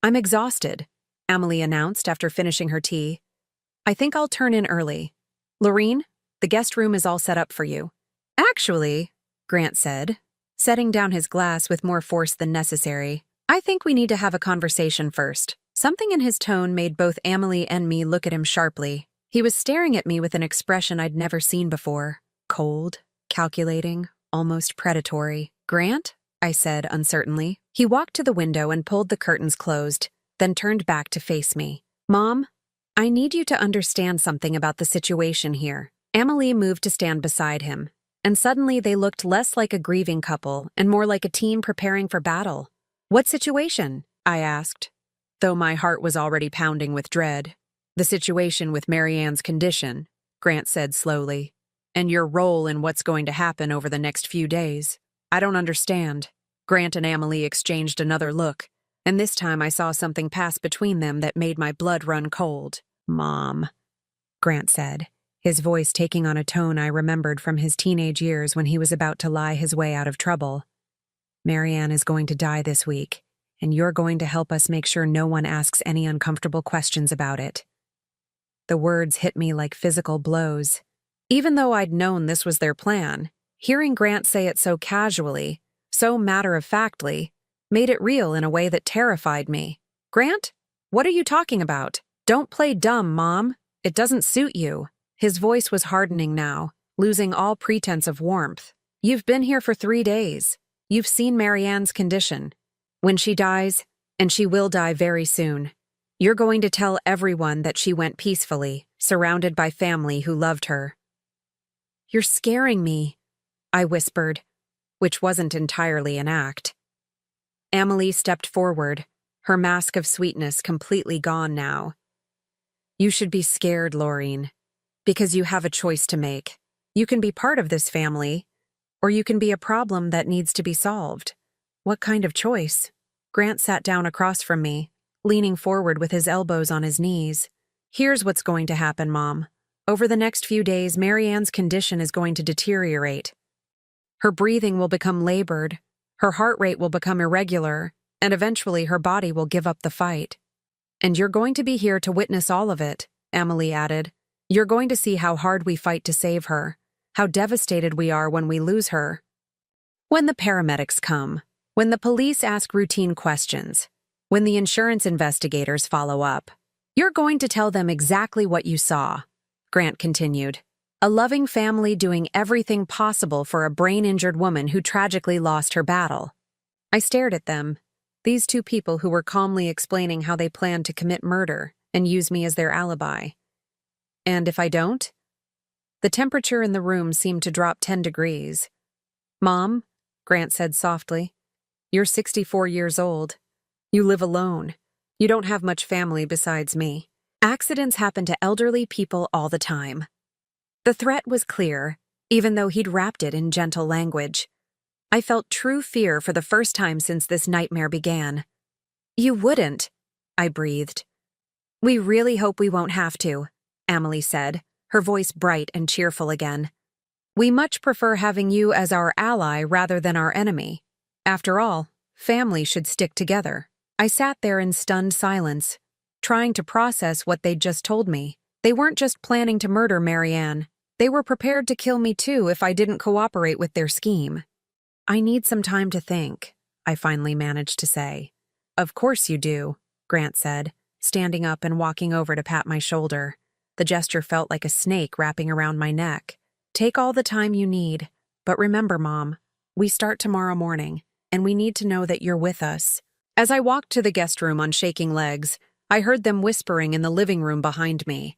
I'm exhausted, Amelie announced after finishing her tea. I think I'll turn in early. Laureen, the guest room is all set up for you. Actually, Grant said, setting down his glass with more force than necessary, I think we need to have a conversation first. Something in his tone made both Amelie and me look at him sharply. He was staring at me with an expression I'd never seen before. Cold, calculating, almost predatory. Grant? I said uncertainly. He walked to the window and pulled the curtains closed, then turned back to face me. Mom, I need you to understand something about the situation here. Amelie moved to stand beside him, and suddenly they looked less like a grieving couple and more like a team preparing for battle. What situation? I asked, though my heart was already pounding with dread. The situation with Marianne's condition, Grant said slowly, and your role in what's going to happen over the next few days. I don't understand. Grant and Amelie exchanged another look, and this time I saw something pass between them that made my blood run cold. Mom, Grant said, his voice taking on a tone I remembered from his teenage years when he was about to lie his way out of trouble. Marianne is going to die this week, and you're going to help us make sure no one asks any uncomfortable questions about it. The words hit me like physical blows. Even though I'd known this was their plan, hearing Grant say it so casually, so matter-of-factly, made it real in a way that terrified me. Grant? What are you talking about? Don't play dumb, Mom. It doesn't suit you. His voice was hardening now, losing all pretense of warmth. You've been here for 3 days. You've seen Marianne's condition. When she dies, and she will die very soon, you're going to tell everyone that she went peacefully, surrounded by family who loved her. You're scaring me, I whispered, which wasn't entirely an act. Amelie stepped forward, her mask of sweetness completely gone now. You should be scared, Laureen, because you have a choice to make. You can be part of this family, or you can be a problem that needs to be solved. What kind of choice? Grant sat down across from me, leaning forward with his elbows on his knees. Here's what's going to happen, Mom. Over the next few days, Marianne's condition is going to deteriorate. Her breathing will become labored, her heart rate will become irregular, and eventually her body will give up the fight. And you're going to be here to witness all of it, Emily added. You're going to see how hard we fight to save her, how devastated we are when we lose her. When the paramedics come, when the police ask routine questions, when the insurance investigators follow up, you're going to tell them exactly what you saw, Grant continued. A loving family doing everything possible for a brain-injured woman who tragically lost her battle. I stared at them, these two people who were calmly explaining how they planned to commit murder and use me as their alibi. And if I don't? The temperature in the room seemed to drop 10 degrees. Mom, Grant said softly, you're 64 years old. You live alone. You don't have much family besides me. Accidents happen to elderly people all the time. The threat was clear, even though he'd wrapped it in gentle language. I felt true fear for the first time since this nightmare began. You wouldn't, I breathed. We really hope we won't have to, Emily said, her voice bright and cheerful again. We much prefer having you as our ally rather than our enemy. After all, family should stick together. I sat there in stunned silence, trying to process what they'd just told me. They weren't just planning to murder Marianne. They were prepared to kill me too if I didn't cooperate with their scheme. I need some time to think, I finally managed to say. Of course you do, Grant said, standing up and walking over to pat my shoulder. The gesture felt like a snake wrapping around my neck. Take all the time you need, but remember, Mom, we start tomorrow morning, and we need to know that you're with us. As I walked to the guest room on shaking legs, I heard them whispering in the living room behind me.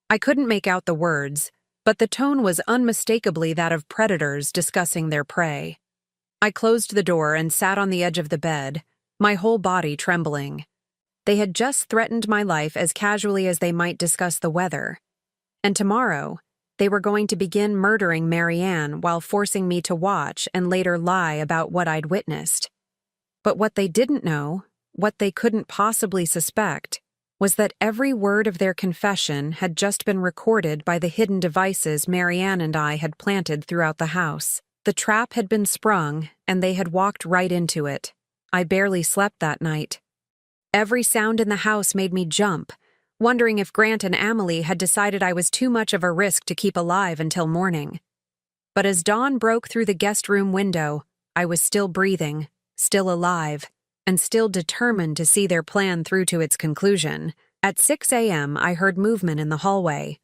I couldn't make out the words, but the tone was unmistakably that of predators discussing their prey. I closed the door and sat on the edge of the bed, my whole body trembling. They had just threatened my life as casually as they might discuss the weather. And tomorrow, they were going to begin murdering Marianne while forcing me to watch and later lie about what I'd witnessed. But what they didn't know, what they couldn't possibly suspect, was that every word of their confession had just been recorded by the hidden devices Marianne and I had planted throughout the house. The trap had been sprung, and they had walked right into it. I barely slept that night. Every sound in the house made me jump, wondering if Grant and Emily had decided I was too much of a risk to keep alive until morning. But as dawn broke through the guest room window, I was still breathing, still alive, and still determined to see their plan through to its conclusion. At 6 a.m., I heard movement in the hallway.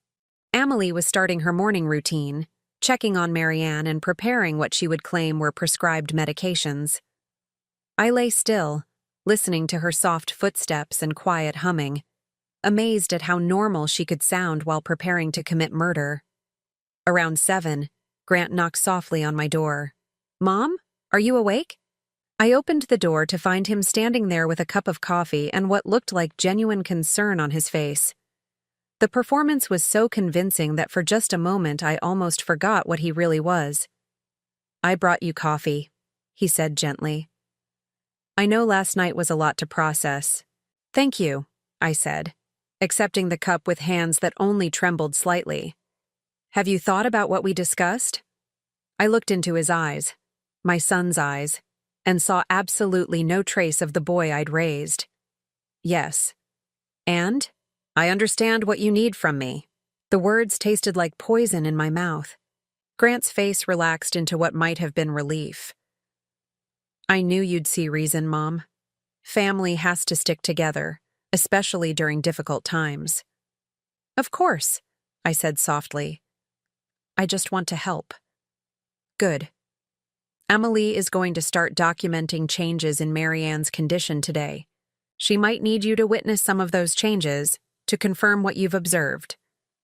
Emily was starting her morning routine, checking on Marianne and preparing what she would claim were prescribed medications. I lay still, listening to her soft footsteps and quiet humming, amazed at how normal she could sound while preparing to commit murder. Around 7, Grant knocked softly on my door. Mom, are you awake? I opened the door to find him standing there with a cup of coffee and what looked like genuine concern on his face. The performance was so convincing that for just a moment I almost forgot what he really was. I brought you coffee, he said gently. I know last night was a lot to process. Thank you, I said, accepting the cup with hands that only trembled slightly. Have you thought about what we discussed? I looked into his eyes, my son's eyes, and saw absolutely no trace of the boy I'd raised. Yes. And? I understand what you need from me. The words tasted like poison in my mouth. Grant's face relaxed into what might have been relief. I knew you'd see reason, Mom. Family has to stick together, especially during difficult times. Of course, I said softly. I just want to help. Good. Emily is going to start documenting changes in Marianne's condition today. She might need you to witness some of those changes to confirm what you've observed.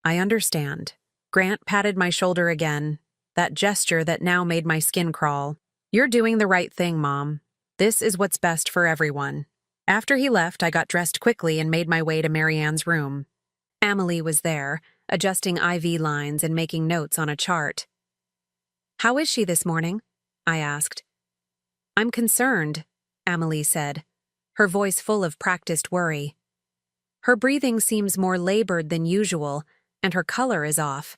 I understand. Grant patted my shoulder again, that gesture that now made my skin crawl. You're doing the right thing, Mom. This is what's best for everyone. After he left, I got dressed quickly and made my way to Marianne's room. Emily was there, adjusting IV lines and making notes on a chart. How is she this morning? I asked. I'm concerned, Amelie said, her voice full of practiced worry. Her breathing seems more labored than usual, and her color is off.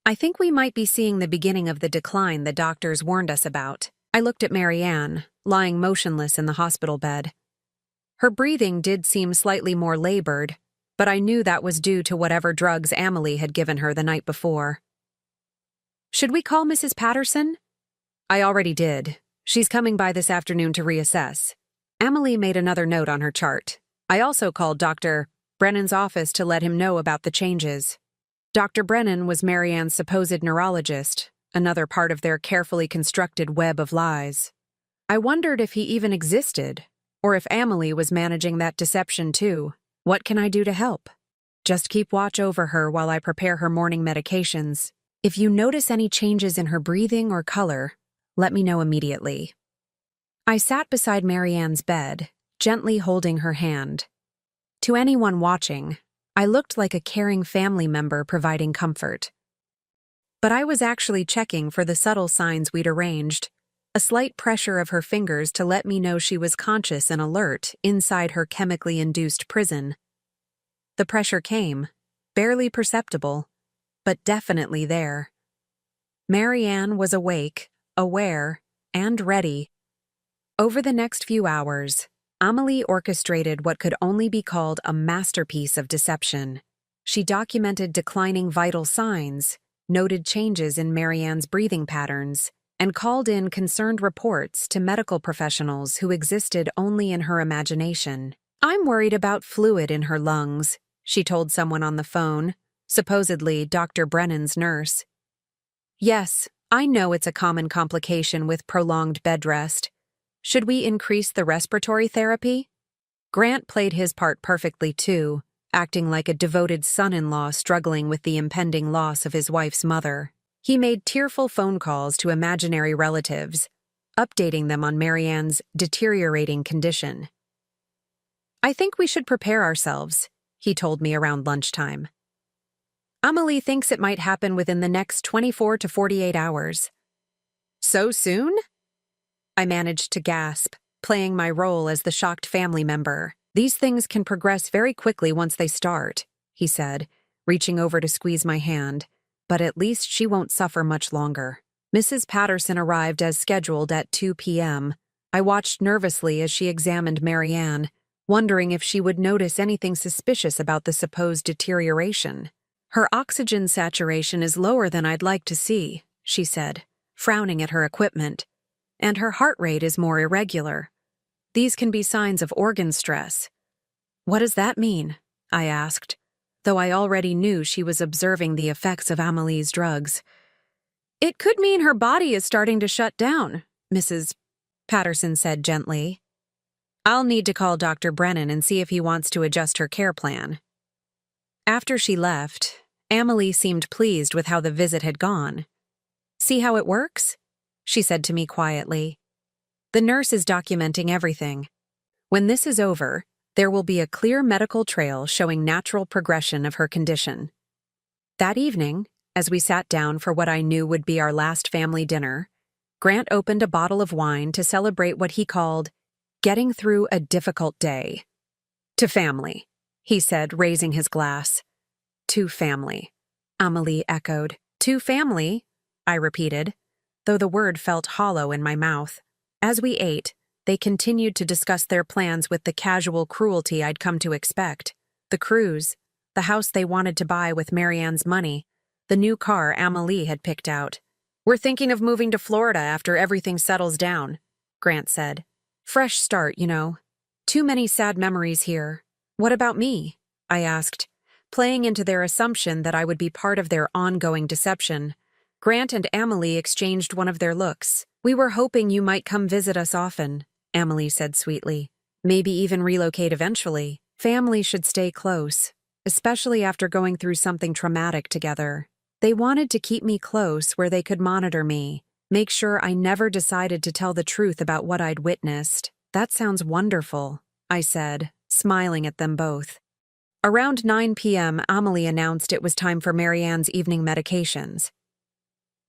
I think we might be seeing the beginning of the decline the doctors warned us about. I looked at Marianne, lying motionless in the hospital bed. Her breathing did seem slightly more labored, but I knew that was due to whatever drugs Amelie had given her the night before. Should we call Mrs. Patterson? I already did. She's coming by this afternoon to reassess. Amelie made another note on her chart. I also called Dr. Brennan's office to let him know about the changes. Dr. Brennan was Marianne's supposed neurologist, another part of their carefully constructed web of lies. I wondered if he even existed, or if Amelie was managing that deception too. What can I do to help? Just keep watch over her while I prepare her morning medications. If you notice any changes in her breathing or color, let me know immediately. I sat beside Marianne's bed, gently holding her hand. To anyone watching, I looked like a caring family member providing comfort. But I was actually checking for the subtle signs we'd arranged, a slight pressure of her fingers to let me know she was conscious and alert inside her chemically induced prison. The pressure came, barely perceptible, but definitely there. Marianne was awake, aware, and ready. Over the next few hours, Amelie orchestrated what could only be called a masterpiece of deception. She documented declining vital signs, noted changes in Marianne's breathing patterns, and called in concerned reports to medical professionals who existed only in her imagination. I'm worried about fluid in her lungs, she told someone on the phone, supposedly Dr. Brennan's nurse. Yes, I know it's a common complication with prolonged bed rest. Should we increase the respiratory therapy? Grant played his part perfectly too, acting like a devoted son-in-law struggling with the impending loss of his wife's mother. He made tearful phone calls to imaginary relatives, updating them on Marianne's deteriorating condition. I think we should prepare ourselves, he told me around lunchtime. Amelie thinks it might happen within the next 24 to 48 hours. So soon? I managed to gasp, playing my role as the shocked family member. These things can progress very quickly once they start, he said, reaching over to squeeze my hand, but at least she won't suffer much longer. Mrs. Patterson arrived as scheduled at 2 p.m. I watched nervously as she examined Marianne, wondering if she would notice anything suspicious about the supposed deterioration. Her oxygen saturation is lower than I'd like to see, she said, frowning at her equipment, and her heart rate is more irregular. These can be signs of organ stress. What does that mean? I asked, though I already knew she was observing the effects of Amelie's drugs. It could mean her body is starting to shut down, Mrs. Patterson said gently. I'll need to call Dr. Brennan and see if he wants to adjust her care plan. After she left, Amelie seemed pleased with how the visit had gone. See how it works? She said to me quietly. The nurse is documenting everything. When this is over, there will be a clear medical trail showing natural progression of her condition. That evening, as we sat down for what I knew would be our last family dinner, Grant opened a bottle of wine to celebrate what he called getting through a difficult day. To family, he said, raising his glass. To family, Amelie echoed. To family, I repeated, though the word felt hollow in my mouth. As we ate, they continued to discuss their plans with the casual cruelty I'd come to expect. The cruise, the house they wanted to buy with Marianne's money, the new car Amelie had picked out. We're thinking of moving to Florida after everything settles down, Grant said. Fresh start, you know. Too many sad memories here. What about me? I asked, playing into their assumption that I would be part of their ongoing deception. Grant and Amelie exchanged one of their looks. We were hoping you might come visit us often, Amelie said sweetly. Maybe even relocate eventually. Family should stay close, especially after going through something traumatic together. They wanted to keep me close where they could monitor me, make sure I never decided to tell the truth about what I'd witnessed. That sounds wonderful, I said, smiling at them both. Around 9 p.m., Amelie announced it was time for Marianne's evening medications.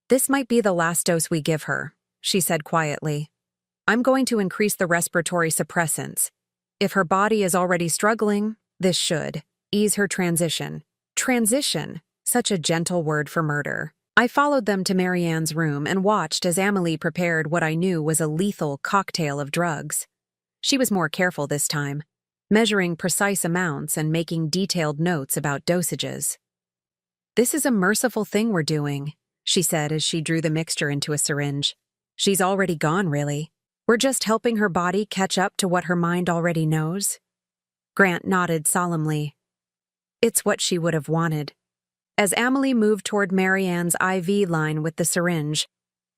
"This might be the last dose we give her," she said quietly. "I'm going to increase the respiratory suppressants. If her body is already struggling, this should ease her transition." Transition, such a gentle word for murder. I followed them to Marianne's room and watched as Amelie prepared what I knew was a lethal cocktail of drugs. She was more careful this time, measuring precise amounts and making detailed notes about dosages. "This is a merciful thing we're doing," she said as she drew the mixture into a syringe. "She's already gone, really. We're just helping her body catch up to what her mind already knows." Grant nodded solemnly. It's what she would have wanted. As Amelie moved toward Marianne's IV line with the syringe,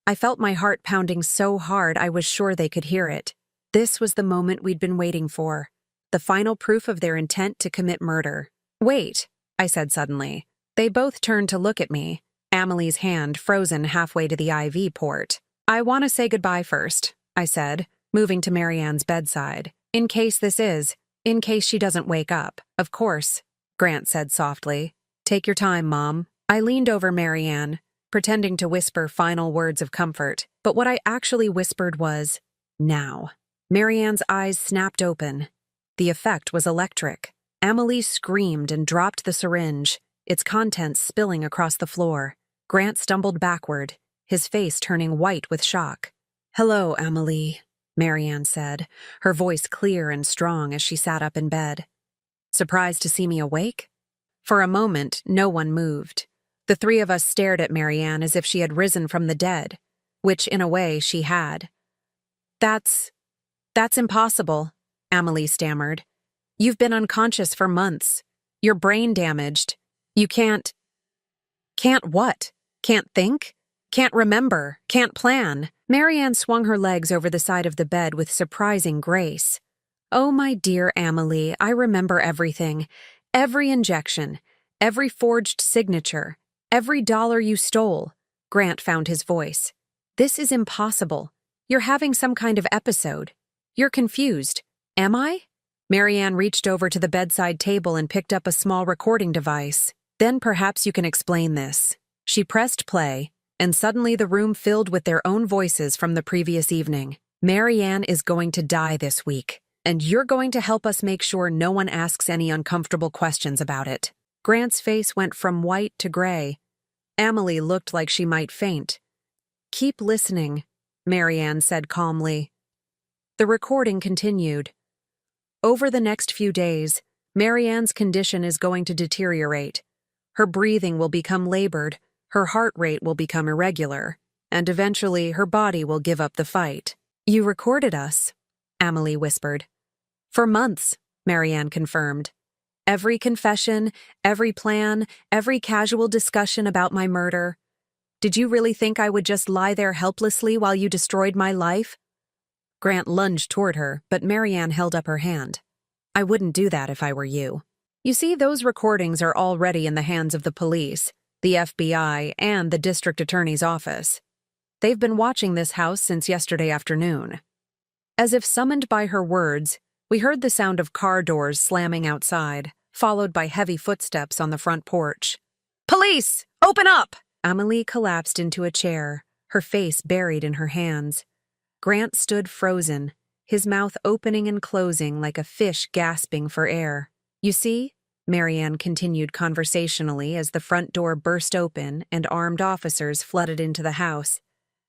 I felt my heart pounding so hard I was sure they could hear it. This was the moment we'd been waiting for, the final proof of their intent to commit murder. "Wait," I said suddenly. They both turned to look at me, Amelie's hand frozen halfway to the IV port. "I want to say goodbye first," I said, moving to Marianne's bedside. In case she doesn't wake up." "Of course," Grant said softly. "Take your time, Mom." I leaned over Marianne, pretending to whisper final words of comfort, but what I actually whispered was, "Now." Marianne's eyes snapped open. The effect was electric. Amelie screamed and dropped the syringe, its contents spilling across the floor. Grant stumbled backward, his face turning white with shock. "Hello, Amelie," Marianne said, her voice clear and strong as she sat up in bed. "Surprised to see me awake?" For a moment, no one moved. The three of us stared at Marianne as if she had risen from the dead, which in a way she had. That's impossible," Amelie stammered. "You've been unconscious for months. Your brain damaged. You can't what? Can't think? Can't remember? Can't plan?" Marianne swung her legs over the side of the bed with surprising grace. "Oh, my dear Amelie, I remember everything. Every injection, every forged signature, every dollar you stole." Grant found his voice. "This is impossible. You're having some kind of episode. You're confused. Am I?" Marianne reached over to the bedside table and picked up a small recording device. "Then perhaps you can explain this." She pressed play, and suddenly the room filled with their own voices from the previous evening. "Marianne is going to die this week, and you're going to help us make sure no one asks any uncomfortable questions about it." Grant's face went from white to gray. Amelie looked like she might faint. "Keep listening," Marianne said calmly. The recording continued. "Over the next few days, Marianne's condition is going to deteriorate. Her breathing will become labored, her heart rate will become irregular, and eventually her body will give up the fight." "You recorded us," Amelie whispered. "For months," Marianne confirmed. "Every confession, every plan, every casual discussion about my murder. Did you really think I would just lie there helplessly while you destroyed my life?" Grant lunged toward her, but Marianne held up her hand. "I wouldn't do that if I were you. You see, those recordings are already in the hands of the police, the FBI, and the district attorney's office. They've been watching this house since yesterday afternoon." As if summoned by her words, we heard the sound of car doors slamming outside, followed by heavy footsteps on the front porch. "Police! Open up!" Amelie collapsed into a chair, her face buried in her hands. Grant stood frozen, his mouth opening and closing like a fish gasping for air. "You see," Marianne continued conversationally as the front door burst open and armed officers flooded into the house.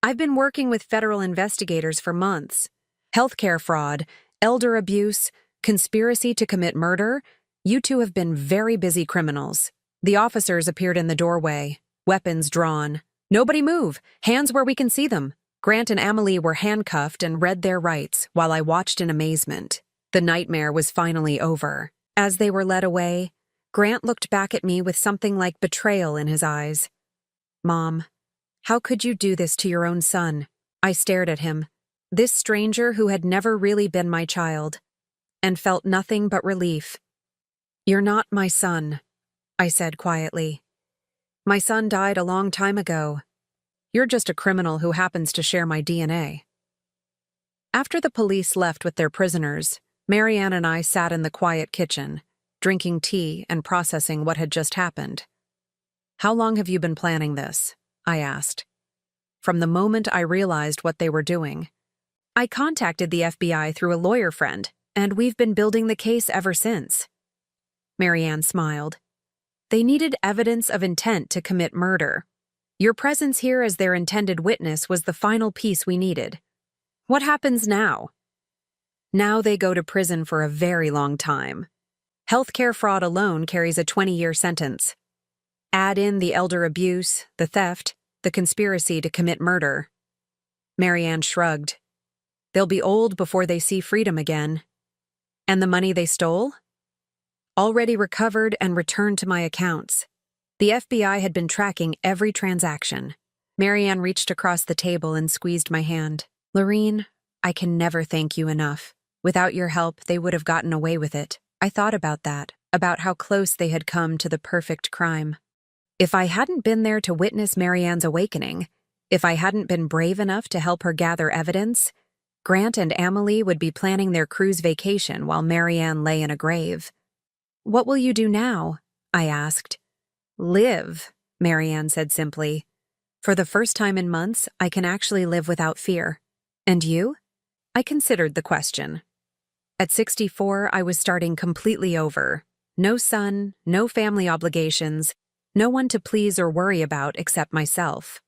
"I've been working with federal investigators for months. Healthcare fraud, elder abuse, conspiracy to commit murder. You two have been very busy criminals." The officers appeared in the doorway, weapons drawn. "Nobody move! Hands where we can see them!" Grant and Amelie were handcuffed and read their rights while I watched in amazement. The nightmare was finally over. As they were led away, Grant looked back at me with something like betrayal in his eyes. "Mom, how could you do this to your own son?" I stared at him, this stranger who had never really been my child, and felt nothing but relief. "You're not my son," I said quietly. "My son died a long time ago. You're just a criminal who happens to share my DNA." After the police left with their prisoners, Marianne and I sat in the quiet kitchen, drinking tea and processing what had just happened. "How long have you been planning this?" I asked. from the moment I realized what they were doing. I contacted the FBI through a lawyer friend, and we've been building the case ever since. Marianne smiled. They needed evidence of intent to commit murder. Your presence here as their intended witness was the final piece we needed. What happens now? Now they go to prison for a very long time. Healthcare fraud alone carries a 20-year sentence. Add in the elder abuse, the theft, the conspiracy to commit murder. Marianne shrugged. They'll be old before they see freedom again. And the money they stole? Already recovered and returned to my accounts. The FBI had been tracking every transaction. Marianne reached across the table and squeezed my hand. Lorene, I can never thank you enough. Without your help, they would have gotten away with it. I thought about that, about how close they had come to the perfect crime. If I hadn't been there to witness Marianne's awakening, if I hadn't been brave enough to help her gather evidence, Grant and Amelie would be planning their cruise vacation while Marianne lay in a grave. What will you do now? I asked. Live, Marianne said simply. For the first time in months, I can actually live without fear. And you? I considered the question. At 64, I was starting completely over. No son, no family obligations, no one to please or worry about except myself.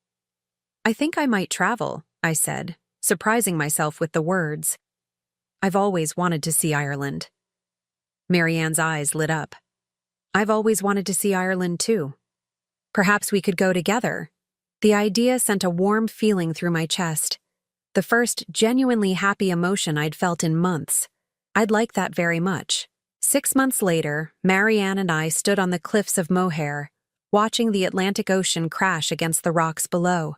I think I might travel, I said, surprising myself with the words. I've always wanted to see Ireland. Marianne's eyes lit up. I've always wanted to see Ireland too. Perhaps we could go together. The idea sent a warm feeling through my chest. The first genuinely happy emotion I'd felt in months. I'd like that very much. 6 months later, Marianne and I stood on the cliffs of Moher, watching the Atlantic Ocean crash against the rocks below.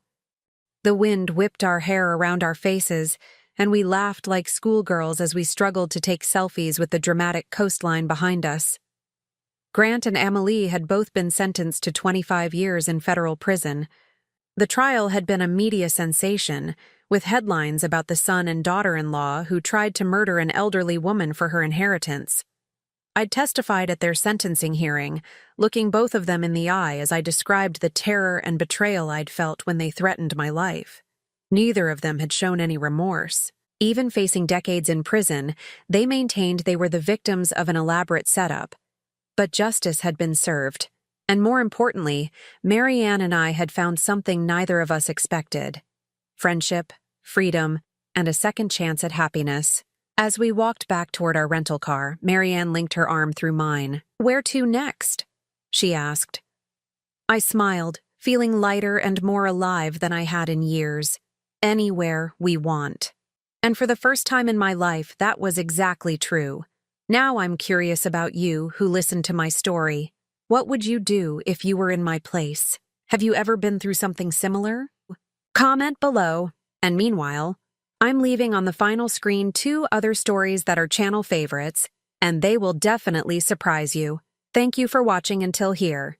The wind whipped our hair around our faces, and we laughed like schoolgirls as we struggled to take selfies with the dramatic coastline behind us. Grant and Amelie had both been sentenced to 25 years in federal prison. The trial had been a media sensation, with headlines about the son and daughter-in-law who tried to murder an elderly woman for her inheritance. I'd testified at their sentencing hearing, looking both of them in the eye as I described the terror and betrayal I'd felt when they threatened my life. Neither of them had shown any remorse. Even facing decades in prison, they maintained they were the victims of an elaborate setup. But justice had been served, and more importantly, Marianne and I had found something neither of us expected. Friendship, freedom, and a second chance at happiness. As we walked back toward our rental car, Marianne linked her arm through mine. Where to next? She asked. I smiled, feeling lighter and more alive than I had in years. Anywhere we want. And for the first time in my life, that was exactly true. Now I'm curious about you, who listened to my story. What would you do if you were in my place? Have you ever been through something similar? Comment below. And meanwhile, I'm leaving on the final screen 2 other stories that are channel favorites, and they will definitely surprise you. Thank you for watching until here.